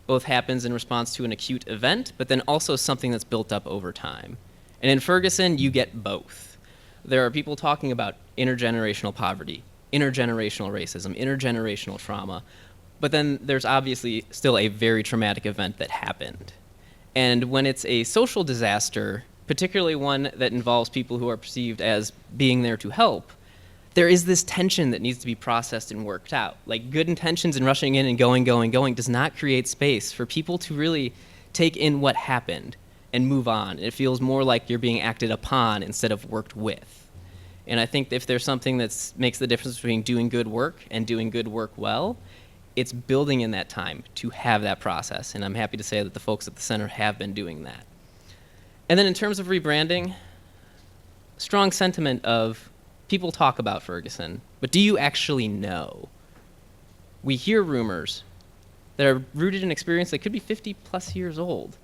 both happens in response to an acute event, but then also something that's built up over time. And in Ferguson, you get both. There are people talking about intergenerational poverty, intergenerational racism, intergenerational trauma, but then there's obviously still a very traumatic event that happened. And when it's a social disaster, particularly one that involves people who are perceived as being there to help, there is this tension that needs to be processed and worked out. Like, good intentions and rushing in and going does not create space for people to really take in what happened and move on. It feels more like you're being acted upon instead of worked with. And I think if there's something that makes the difference between doing good work and doing good work well, it's building in that time to have that process. And I'm happy to say that the folks at the center have been doing that. And then in terms of rebranding, strong sentiment of people talk about Ferguson, but do you actually know? We hear rumors that are rooted in experience that could be 50 plus years old.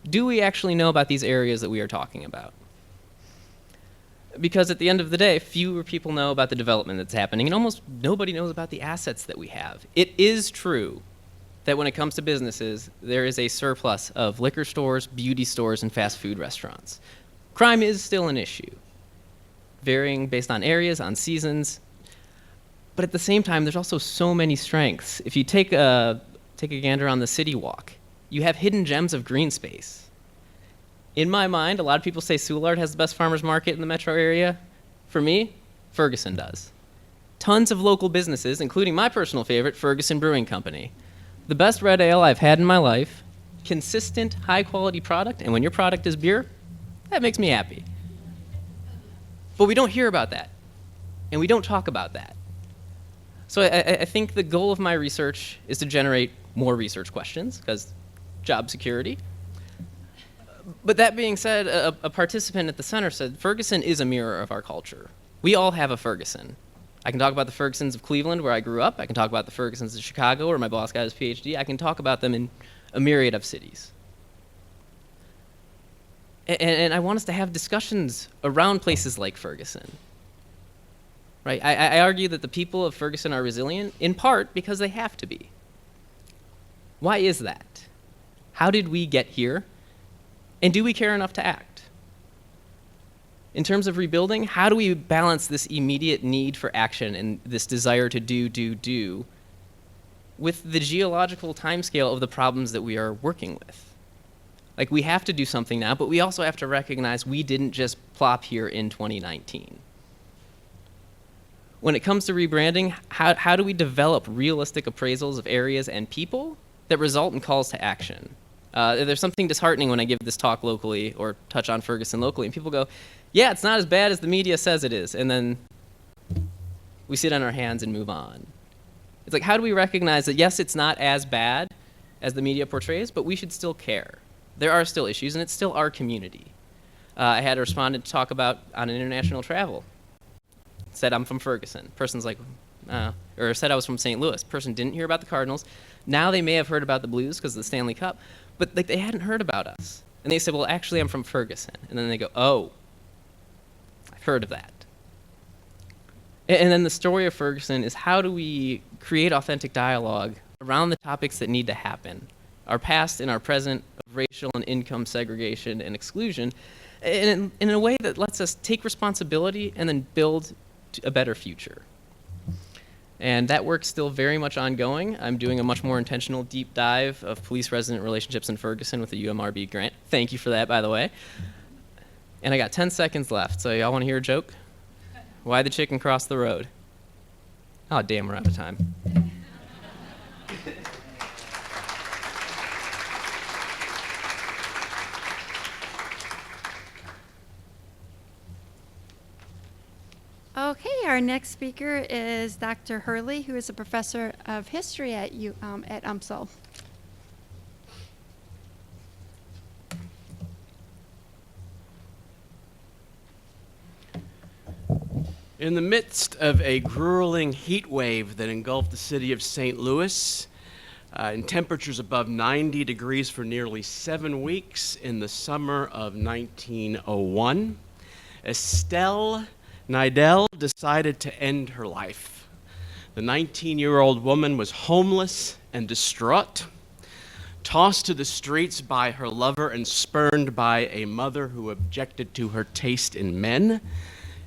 Do we actually know about these areas that we are talking about? Because at the end of the day, fewer people know about the development that's happening, and almost nobody knows about the assets that we have. It is true that when it comes to businesses, there is a surplus of liquor stores, beauty stores, and fast food restaurants. Crime is still an issue, varying based on areas, on seasons. But at the same time, there's also so many strengths. If you take a gander on the city walk, you have hidden gems of green space. In my mind, a lot of people say Soulard has the best farmers market in the metro area. For me, Ferguson does. Tons of local businesses, including my personal favorite, Ferguson Brewing Company. The best red ale I've had in my life, consistent, high-quality product, and when your product is beer, that makes me happy. But we don't hear about that, and we don't talk about that. So I think the goal of my research is to generate more research questions, because job security. But that being said, a participant at the center said, Ferguson is a mirror of our culture. We all have a Ferguson. I can talk about the Fergusons of Cleveland, where I grew up. I can talk about the Fergusons of Chicago, where my boss got his PhD. I can talk about them in a myriad of cities. And I want us to have discussions around places like Ferguson. right? I argue that the people of Ferguson are resilient in part because they have to be. Why is that? How did we get here? And do we care enough to act? In terms of rebuilding, how do we balance this immediate need for action and this desire to do with the geological timescale of the problems that we are working with? Like, we have to do something now, but we also have to recognize we didn't just plop here in 2019. When it comes to rebranding, how do we develop realistic appraisals of areas and people that result in calls to action? There's something disheartening when I give this talk locally or touch on Ferguson locally, and people go, yeah, it's not as bad as the media says it is, and then we sit on our hands and move on. It's like, how do we recognize that, yes, it's not as bad as the media portrays, but we should still care. There are still issues, and it's still our community. I had a respondent talk about on international travel. Said I'm from Ferguson. Person's like, or said I was from St. Louis. Person didn't hear about the Cardinals. Now they may have heard about the Blues because of the Stanley Cup, but like, they hadn't heard about us. And they said, well, actually, I'm from Ferguson. And then they go, oh, I've heard of that. And then the story of Ferguson is, how do we create authentic dialogue around the topics that need to happen? Our past and our present of racial and income segregation and exclusion, in a way that lets us take responsibility and then build a better future. And that work's still very much ongoing. I'm doing a much more intentional deep dive of police-resident relationships in Ferguson with the UMRB grant. Thank you for that, by the way. And I got 10 seconds left, so y'all want to hear a joke? Why the chicken cross the road? Oh, damn, we're out of time. Okay, our next speaker is Dr. Hurley, who is a professor of history at UMSL. In the midst of a grueling heat wave that engulfed the city of St. Louis, in temperatures above 90 degrees for nearly 7 weeks in the summer of 1901, Estelle Nidell decided to end her life. The 19-year-old woman was homeless and distraught, tossed to the streets by her lover and spurned by a mother who objected to her taste in men.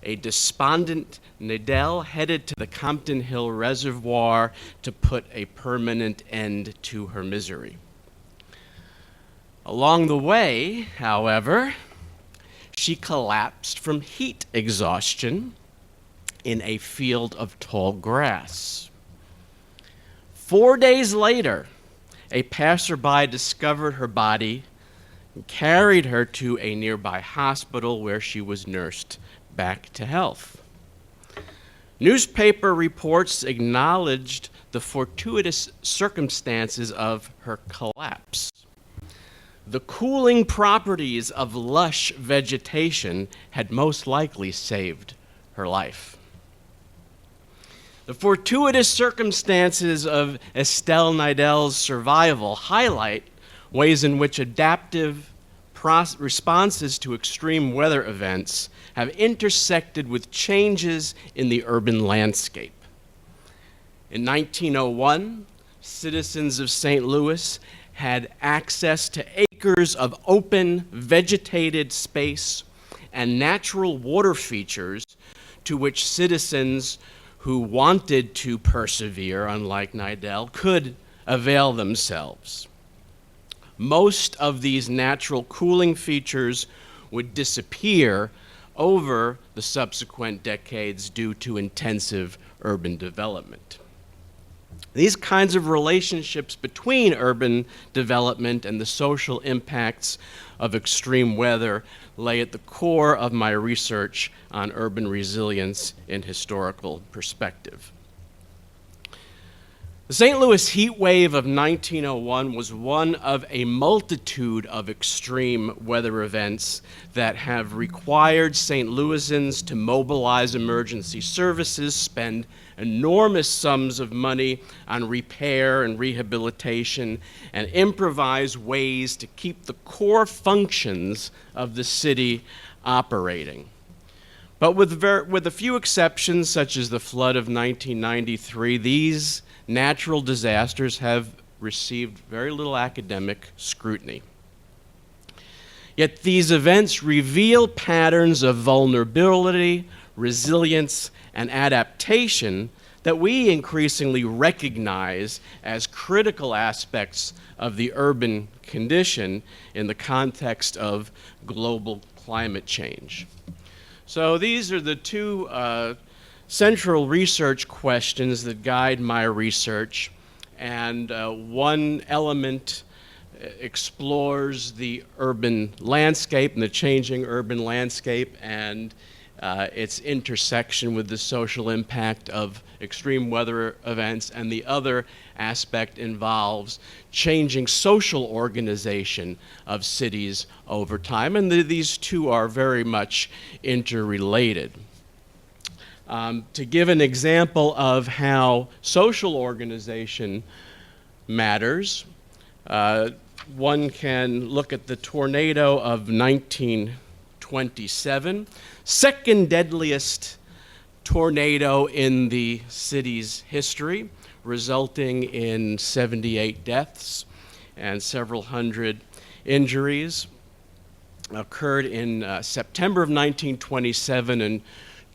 A despondent Nidell headed to the Compton Hill Reservoir to put a permanent end to her misery. Along the way, however, she collapsed from heat exhaustion in a field of tall grass. 4 days later, a passerby discovered her body and carried her to a nearby hospital where she was nursed back to health. Newspaper reports acknowledged the fortuitous circumstances of her collapse. The cooling properties of lush vegetation had most likely saved her life. The fortuitous circumstances of Estelle Nidell's survival highlight ways in which adaptive responses to extreme weather events have intersected with changes in the urban landscape. In 1901, citizens of St. Louis had access to acres of open, vegetated space and natural water features to which citizens who wanted to persevere, unlike Nidell, could avail themselves. Most of these natural cooling features would disappear over the subsequent decades due to intensive urban development. These kinds of relationships between urban development and the social impacts of extreme weather lay at the core of my research on urban resilience in historical perspective. The St. Louis heat wave of 1901 was one of a multitude of extreme weather events that have required St. Louisans to mobilize emergency services, spend enormous sums of money on repair and rehabilitation, and improvise ways to keep the core functions of the city operating. But with a few exceptions, such as the flood of 1993, these natural disasters have received very little academic scrutiny. Yet these events reveal patterns of vulnerability, resilience, and adaptation that we increasingly recognize as critical aspects of the urban condition in the context of global climate change. So these are the two central research questions that guide my research, and one element explores the urban landscape and the changing urban landscape and its intersection with the social impact of extreme weather events, and the other aspect involves changing social organization of cities over time, and these two are very much interrelated. To give an example of how social organization matters, one can look at the tornado of 1927, second deadliest tornado in the city's history, resulting in 78 deaths and several hundred injuries. Occurred in September of 1927 and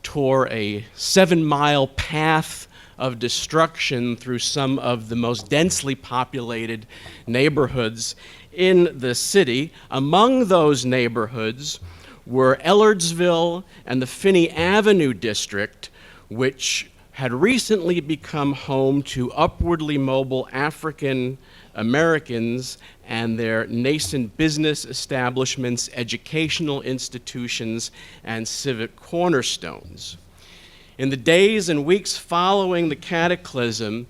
tore a 7-mile path of destruction through some of the most densely populated neighborhoods in the city. Among those neighborhoods were Ellardsville and the Finney Avenue district, which had recently become home to upwardly mobile African Americans and their nascent business establishments, educational institutions, and civic cornerstones. In the days and weeks following the cataclysm,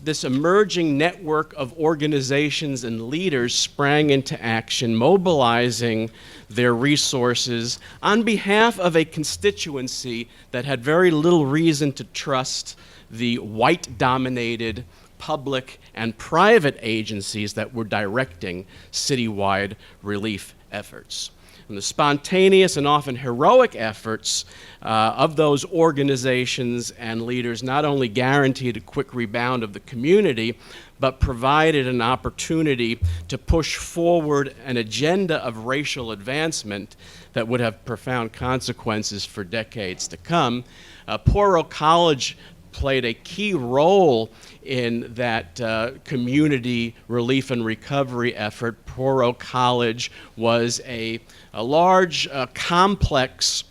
this emerging network of organizations and leaders sprang into action, mobilizing their resources on behalf of a constituency that had very little reason to trust the white-dominated public and private agencies that were directing citywide relief efforts. And the spontaneous and often heroic efforts of those organizations and leaders not only guaranteed a quick rebound of the community, but provided an opportunity to push forward an agenda of racial advancement that would have profound consequences for decades to come. Poro College played a key role in that community relief and recovery effort. Poro College was a large complex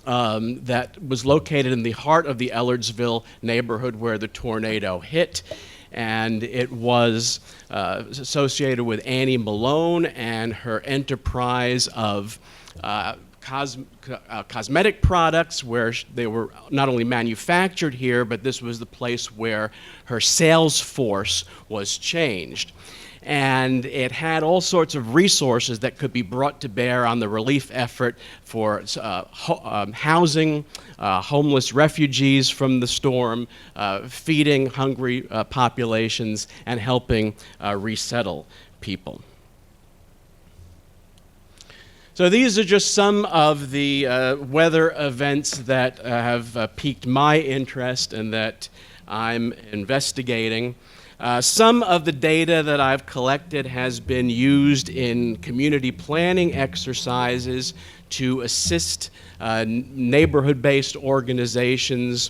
that was located in the heart of the Ellardsville neighborhood where the tornado hit, and it was associated with Annie Malone and her enterprise of cosmetic products, where they were not only manufactured here, but this was the place where her sales force was changed. And it had all sorts of resources that could be brought to bear on the relief effort for housing homeless refugees from the storm, feeding hungry populations, and helping resettle people. So these are just some of the weather events that have piqued my interest and that I'm investigating. Some of the data that I've collected has been used in community planning exercises to assist neighborhood-based organizations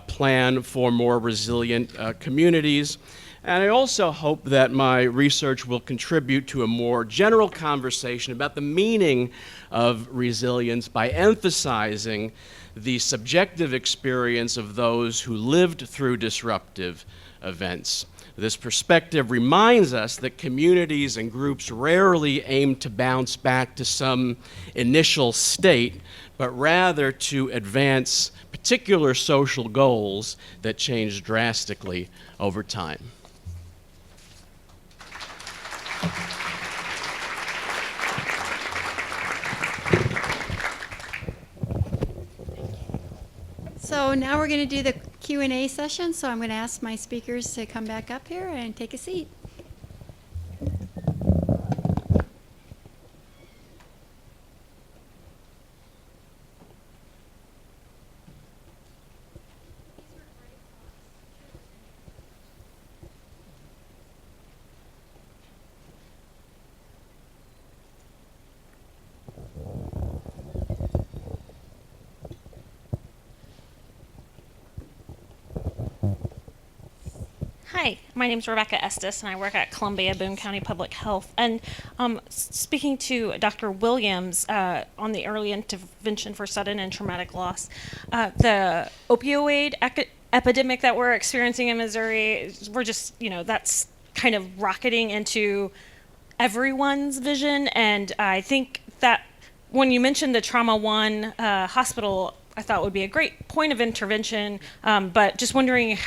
plan for more resilient communities. And I also hope that my research will contribute to a more general conversation about the meaning of resilience by emphasizing the subjective experience of those who lived through disruptive events. This perspective reminds us that communities and groups rarely aim to bounce back to some initial state, but rather to advance particular social goals that change drastically over time. So now we're going to do the Q&A session, so I'm going to ask my speakers to come back up here and take a seat. Hi, my name is Rebecca Estes, and I work at Columbia Boone County Public Health. And speaking to Dr. Williams on the early intervention for sudden and traumatic loss, the opioid epidemic that we're experiencing in Missouri, we're just, that's kind of rocketing into everyone's vision. And I think that when you mentioned the Trauma One hospital, I thought would be a great point of intervention, but just wondering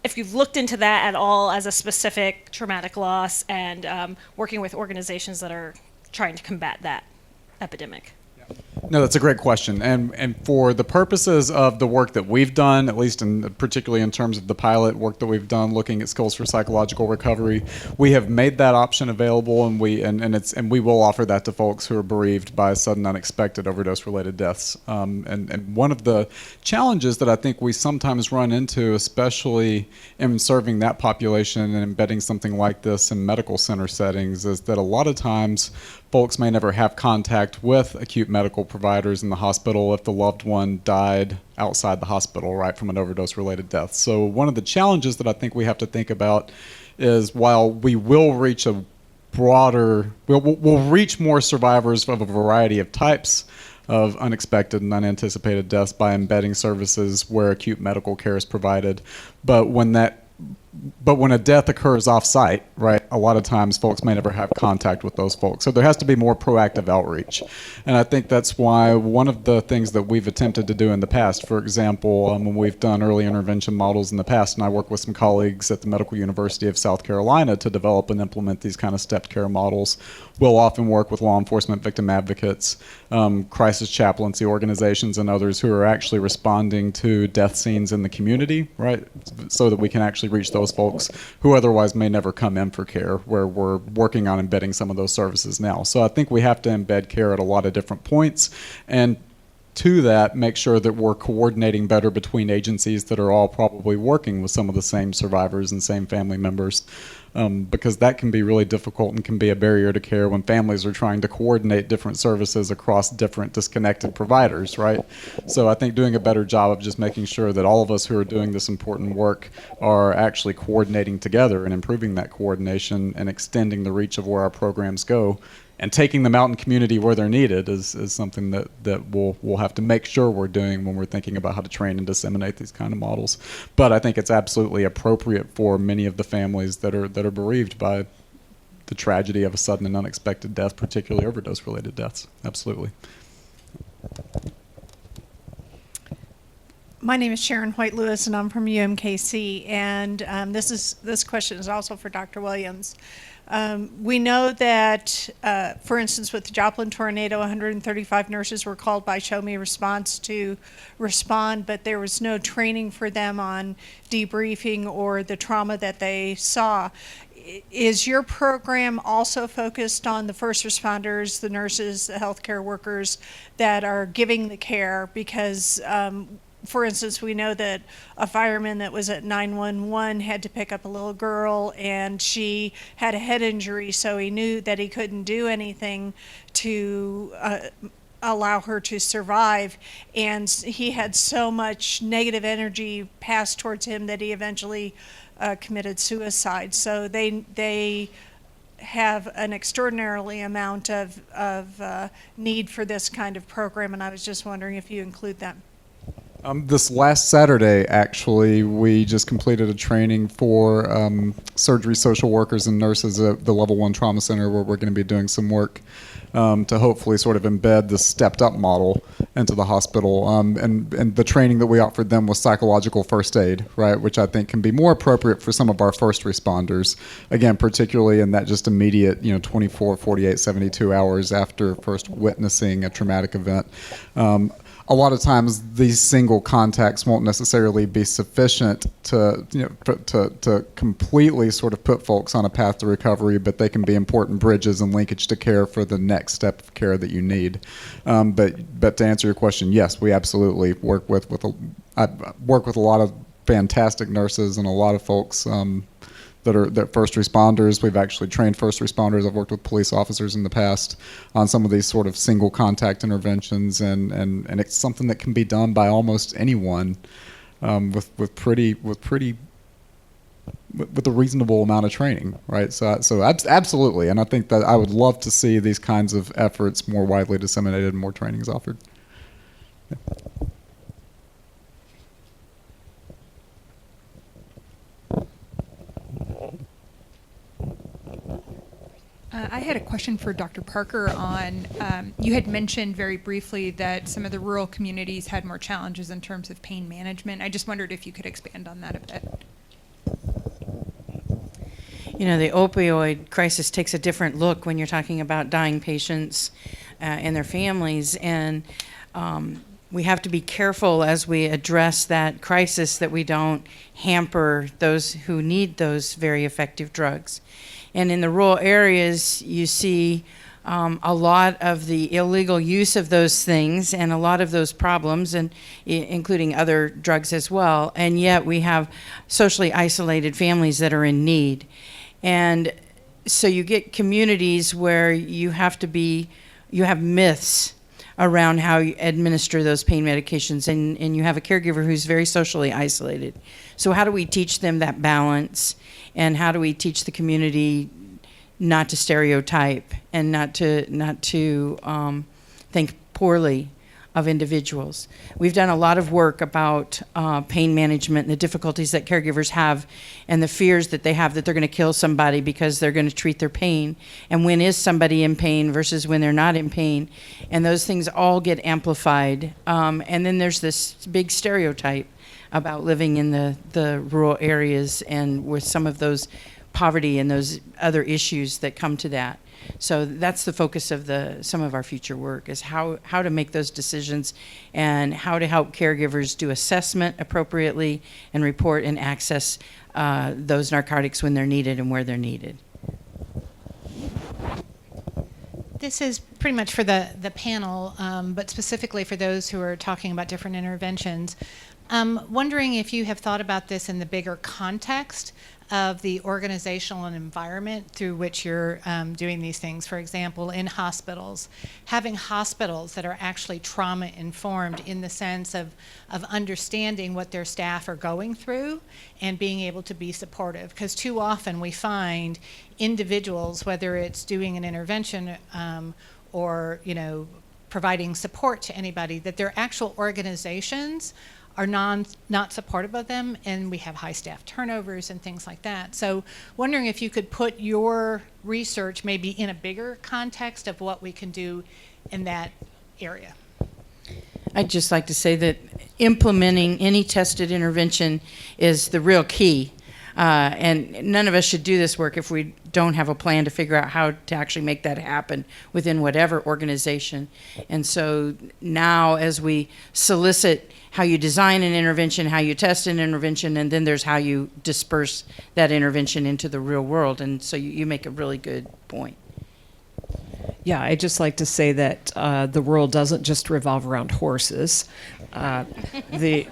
if you've looked into that at all as a specific traumatic loss and working with organizations that are trying to combat that epidemic. No, that's a great question. And for the purposes of the work that we've done, at least particularly in terms of the pilot work that we've done looking at skills for psychological recovery, we have made that option available, and we will offer that to folks who are bereaved by sudden unexpected overdose-related deaths. And one of the challenges that I think we sometimes run into, especially in serving that population and embedding something like this in medical center settings, is that a lot of times folks may never have contact with acute medical providers in the hospital if the loved one died outside the hospital, right, from an overdose-related death. So one of the challenges that I think we have to think about is while we will reach a broader, we'll reach more survivors of a variety of types of unexpected and unanticipated deaths by embedding services where acute medical care is provided. But when a death occurs off-site, right, a lot of times folks may never have contact with those folks. So there has to be more proactive outreach. And I think that's why one of the things that we've attempted to do in the past, for example, when we've done early intervention models in the past, and I work with some colleagues at the Medical University of South Carolina to develop and implement these kind of stepped care models, we'll often work with law enforcement victim advocates, crisis chaplaincy organizations, and others who are actually responding to death scenes in the community, right, so that we can actually reach those folks who otherwise may never come in for care, where we're working on embedding some of those services now. So I think we have to embed care at a lot of different points, and to that, make sure that we're coordinating better between agencies that are all probably working with some of the same survivors and same family members, because that can be really difficult and can be a barrier to care when families are trying to coordinate different services across different disconnected providers, right? So I think doing a better job of just making sure that all of us who are doing this important work are actually coordinating together and improving that coordination and extending the reach of where our programs go and taking them out in community where they're needed is something that we'll have to make sure we're doing when we're thinking about how to train and disseminate these kind of models. But I think it's absolutely appropriate for many of the families that are bereaved by the tragedy of a sudden and unexpected death, particularly overdose-related deaths. Absolutely. My name is Sharon White-Lewis, and I'm from UMKC. And this question is also for Dr. Williams. We know that, for instance, with the Joplin tornado, 135 nurses were called by Show Me Response to respond, but there was no training for them on debriefing or the trauma that they saw. Is your program also focused on the first responders, the nurses, the healthcare workers that are giving the care? Because for instance, we know that a fireman that was at 911 had to pick up a little girl, and she had a head injury, so he knew that he couldn't do anything to allow her to survive, and he had so much negative energy passed towards him that he eventually committed suicide. So they have an extraordinarily amount of need for this kind of program, and I was just wondering if you include them. This last Saturday, actually, we just completed a training for surgery social workers and nurses at the Level 1 Trauma Center, where we're going to be doing some work to hopefully sort of embed the stepped-up model into the hospital. And the training that we offered them was psychological first aid, right, which I think can be more appropriate for some of our first responders, again, particularly in that just immediate, 24, 48, 72 hours after first witnessing a traumatic event. A lot of times these single contacts won't necessarily be sufficient to completely sort of put folks on a path to recovery, but they can be important bridges and linkage to care for the next step of care that you need. But to answer your question, yes, we absolutely work with I work with a lot of fantastic nurses and a lot of folks that are first responders. We've actually trained first responders. I've worked with police officers in the past on some of these sort of single contact interventions, and it's something that can be done by almost anyone with pretty with a reasonable amount of training, right? So absolutely, and I think that I would love to see these kinds of efforts more widely disseminated and more trainings offered. Yeah. I had a question for Dr. Parker on, you had mentioned very briefly that some of the rural communities had more challenges in terms of pain management. I just wondered if you could expand on that a bit. You know, the opioid crisis takes a different look when you're talking about dying patients and their families, and we have to be careful as we address that crisis that we don't hamper those who need those very effective drugs. And in the rural areas, you see a lot of the illegal use of those things and a lot of those problems, and including other drugs as well. And yet we have socially isolated families that are in need. And so you get communities where you have myths around how you administer those pain medications, and you have a caregiver who's very socially isolated. So how do we teach them that balance, and how do we teach the community not to stereotype and not to think poorly of individuals? We've done a lot of work about pain management and the difficulties that caregivers have and the fears that they have that they're going to kill somebody because they're going to treat their pain. And when is somebody in pain versus when they're not in pain? And those things all get amplified. And then there's this big stereotype about living in the rural areas and with some of those poverty and those other issues that come to that. So that's the focus of some of our future work, is how to make those decisions and how to help caregivers do assessment appropriately and report and access those narcotics when they're needed and where they're needed. This is pretty much for the panel, but specifically for those who are talking about different interventions. Wondering if you have thought about this in the bigger context of the organizational and environment through which you're doing these things. For example, in hospitals, having hospitals that are actually trauma-informed in the sense of understanding what their staff are going through and being able to be supportive. Because too often we find individuals, whether it's doing an intervention or providing support to anybody, that their actual organizations are not supportive of them, and we have high staff turnovers and things like that. So wondering if you could put your research maybe in a bigger context of what we can do in that area. I'd just like to say that implementing any tested intervention is the real key. And none of us should do this work if we don't have a plan to figure out how to actually make that happen within whatever organization. And so now, as we solicit how you design an intervention, how you test an intervention, and then there's how you disperse that intervention into the real world. And so you make a really good point. Yeah, I'd just like to say that the world doesn't just revolve around horses. The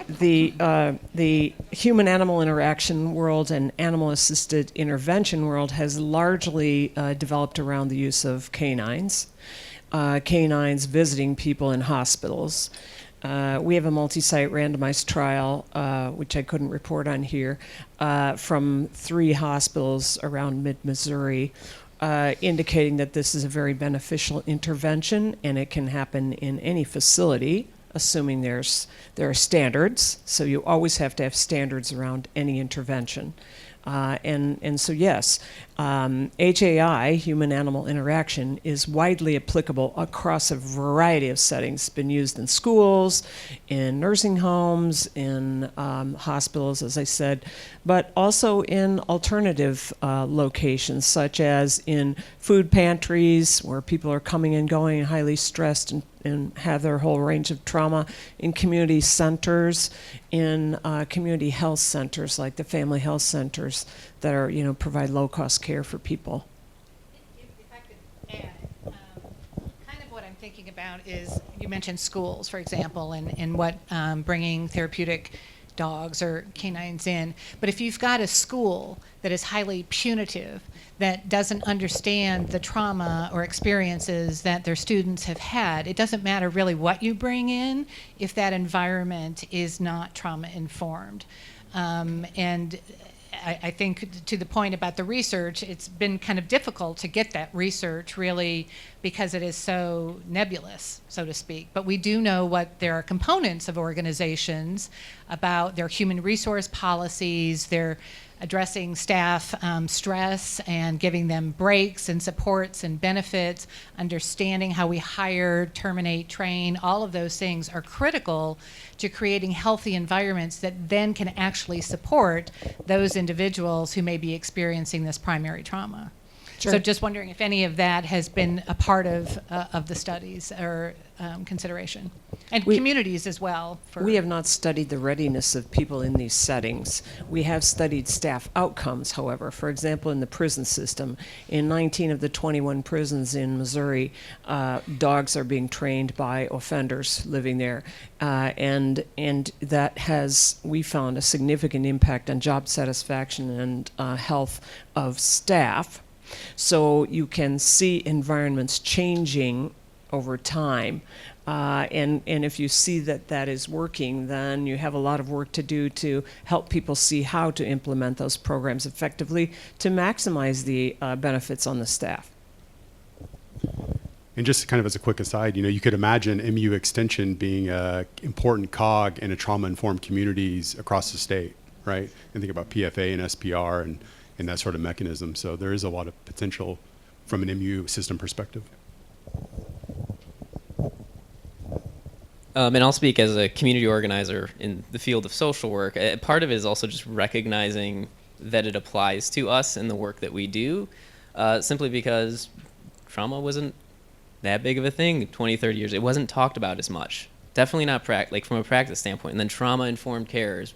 human-animal interaction world and animal-assisted intervention world has largely developed around the use of canines, canines visiting people in hospitals. We have a multi-site randomized trial, which I couldn't report on here, from 3 hospitals around mid-Missouri, indicating that this is a very beneficial intervention, and it can happen in any facility, assuming there are standards. So you always have to have standards around any intervention. And so yes, HAI, human-animal interaction, is widely applicable across a variety of settings. It's been used in schools, in nursing homes, in hospitals, as I said, but also in alternative locations, such as in food pantries, where people are coming and going and highly stressed and have their whole range of trauma, in community centers, in community health centers like the family health centers that are, provide low-cost care for people. If I could add, kind of what I'm thinking about is, you mentioned schools, for example, and what bringing therapeutic dogs or canines in. But if you've got a school that is highly punitive, that doesn't understand the trauma or experiences that their students have had, it doesn't matter really what you bring in if that environment is not trauma informed. And I think to the point about the research, it's been kind of difficult to get that research really because it is so nebulous, so to speak. But we do know what there are components of organizations about their human resource policies, their addressing staff stress and giving them breaks and supports and benefits, understanding how we hire, terminate, train, all of those things are critical to creating healthy environments that then can actually support those individuals who may be experiencing this primary trauma. Sure. So just wondering if any of that has been a part of the studies or consideration. And communities as well. We have not studied the readiness of people in these settings. We have studied staff outcomes, however. For example, in the prison system, in 19 of the 21 prisons in Missouri, dogs are being trained by offenders living there. And that has, we found, a significant impact on job satisfaction and health of staff. So you can see environments changing over time. And if you see that that is working, then you have a lot of work to do to help people see how to implement those programs effectively to maximize the benefits on the staff. And just kind of as a quick aside, you could imagine MU Extension being an important cog in a trauma-informed communities across the state, right? And think about PFA and SPR and that sort of mechanism. So there is a lot of potential from an MU system perspective. And I'll speak as a community organizer in the field of social work. Part of it is also just recognizing that it applies to us in the work that we do, simply because trauma wasn't that big of a thing 20, 30 years. It wasn't talked about as much. Definitely not from a practice standpoint. And then trauma-informed care is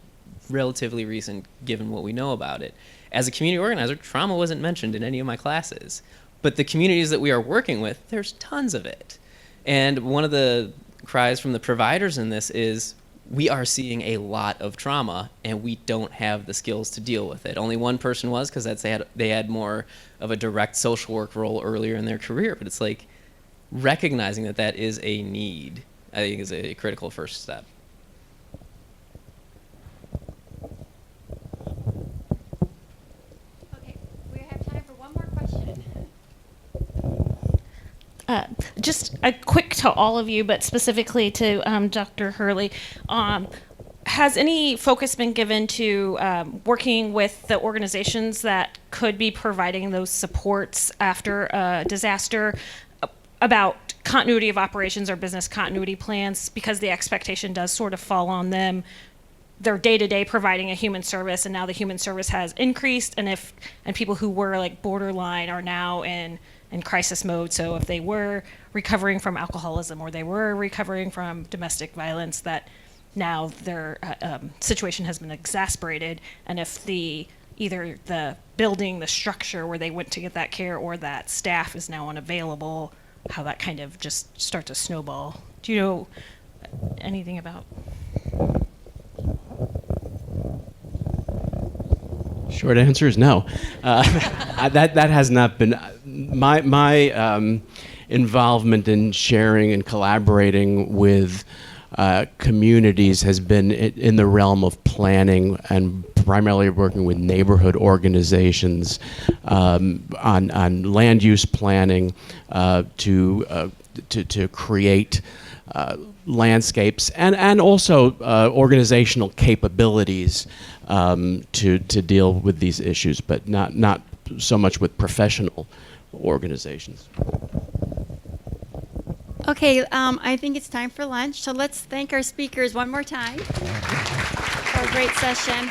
relatively recent given what we know about it. As a community organizer, trauma wasn't mentioned in any of my classes. But the communities that we are working with, there's tons of it. And one of the cries from the providers in this is, we are seeing a lot of trauma and we don't have the skills to deal with it. Only one person was, because they had more of a direct social work role earlier in their career. But it's like recognizing that that is a need, I think, is a critical first step. Just a quick to all of you, but specifically to Dr. Hurley. Has any focus been given to working with the organizations that could be providing those supports after a disaster about continuity of operations or business continuity plans, because the expectation does sort of fall on them? They're day-to-day providing a human service, and now the human service has increased, and people who were like borderline are now in crisis mode. So if they were recovering from alcoholism or they were recovering from domestic violence, that now their situation has been exacerbated, and if either the building, the structure where they went to get that care, or that staff is now unavailable, how that kind of just starts to snowball. Do you know anything about? Short answer is no. That has not been my involvement in sharing and collaborating with communities has been in the realm of planning and primarily working with neighborhood organizations on land use planning to create landscapes and also organizational capabilities to deal with these issues, but not so much with professional organizations. Okay, I think it's time for lunch, so let's thank our speakers one more time for a great session.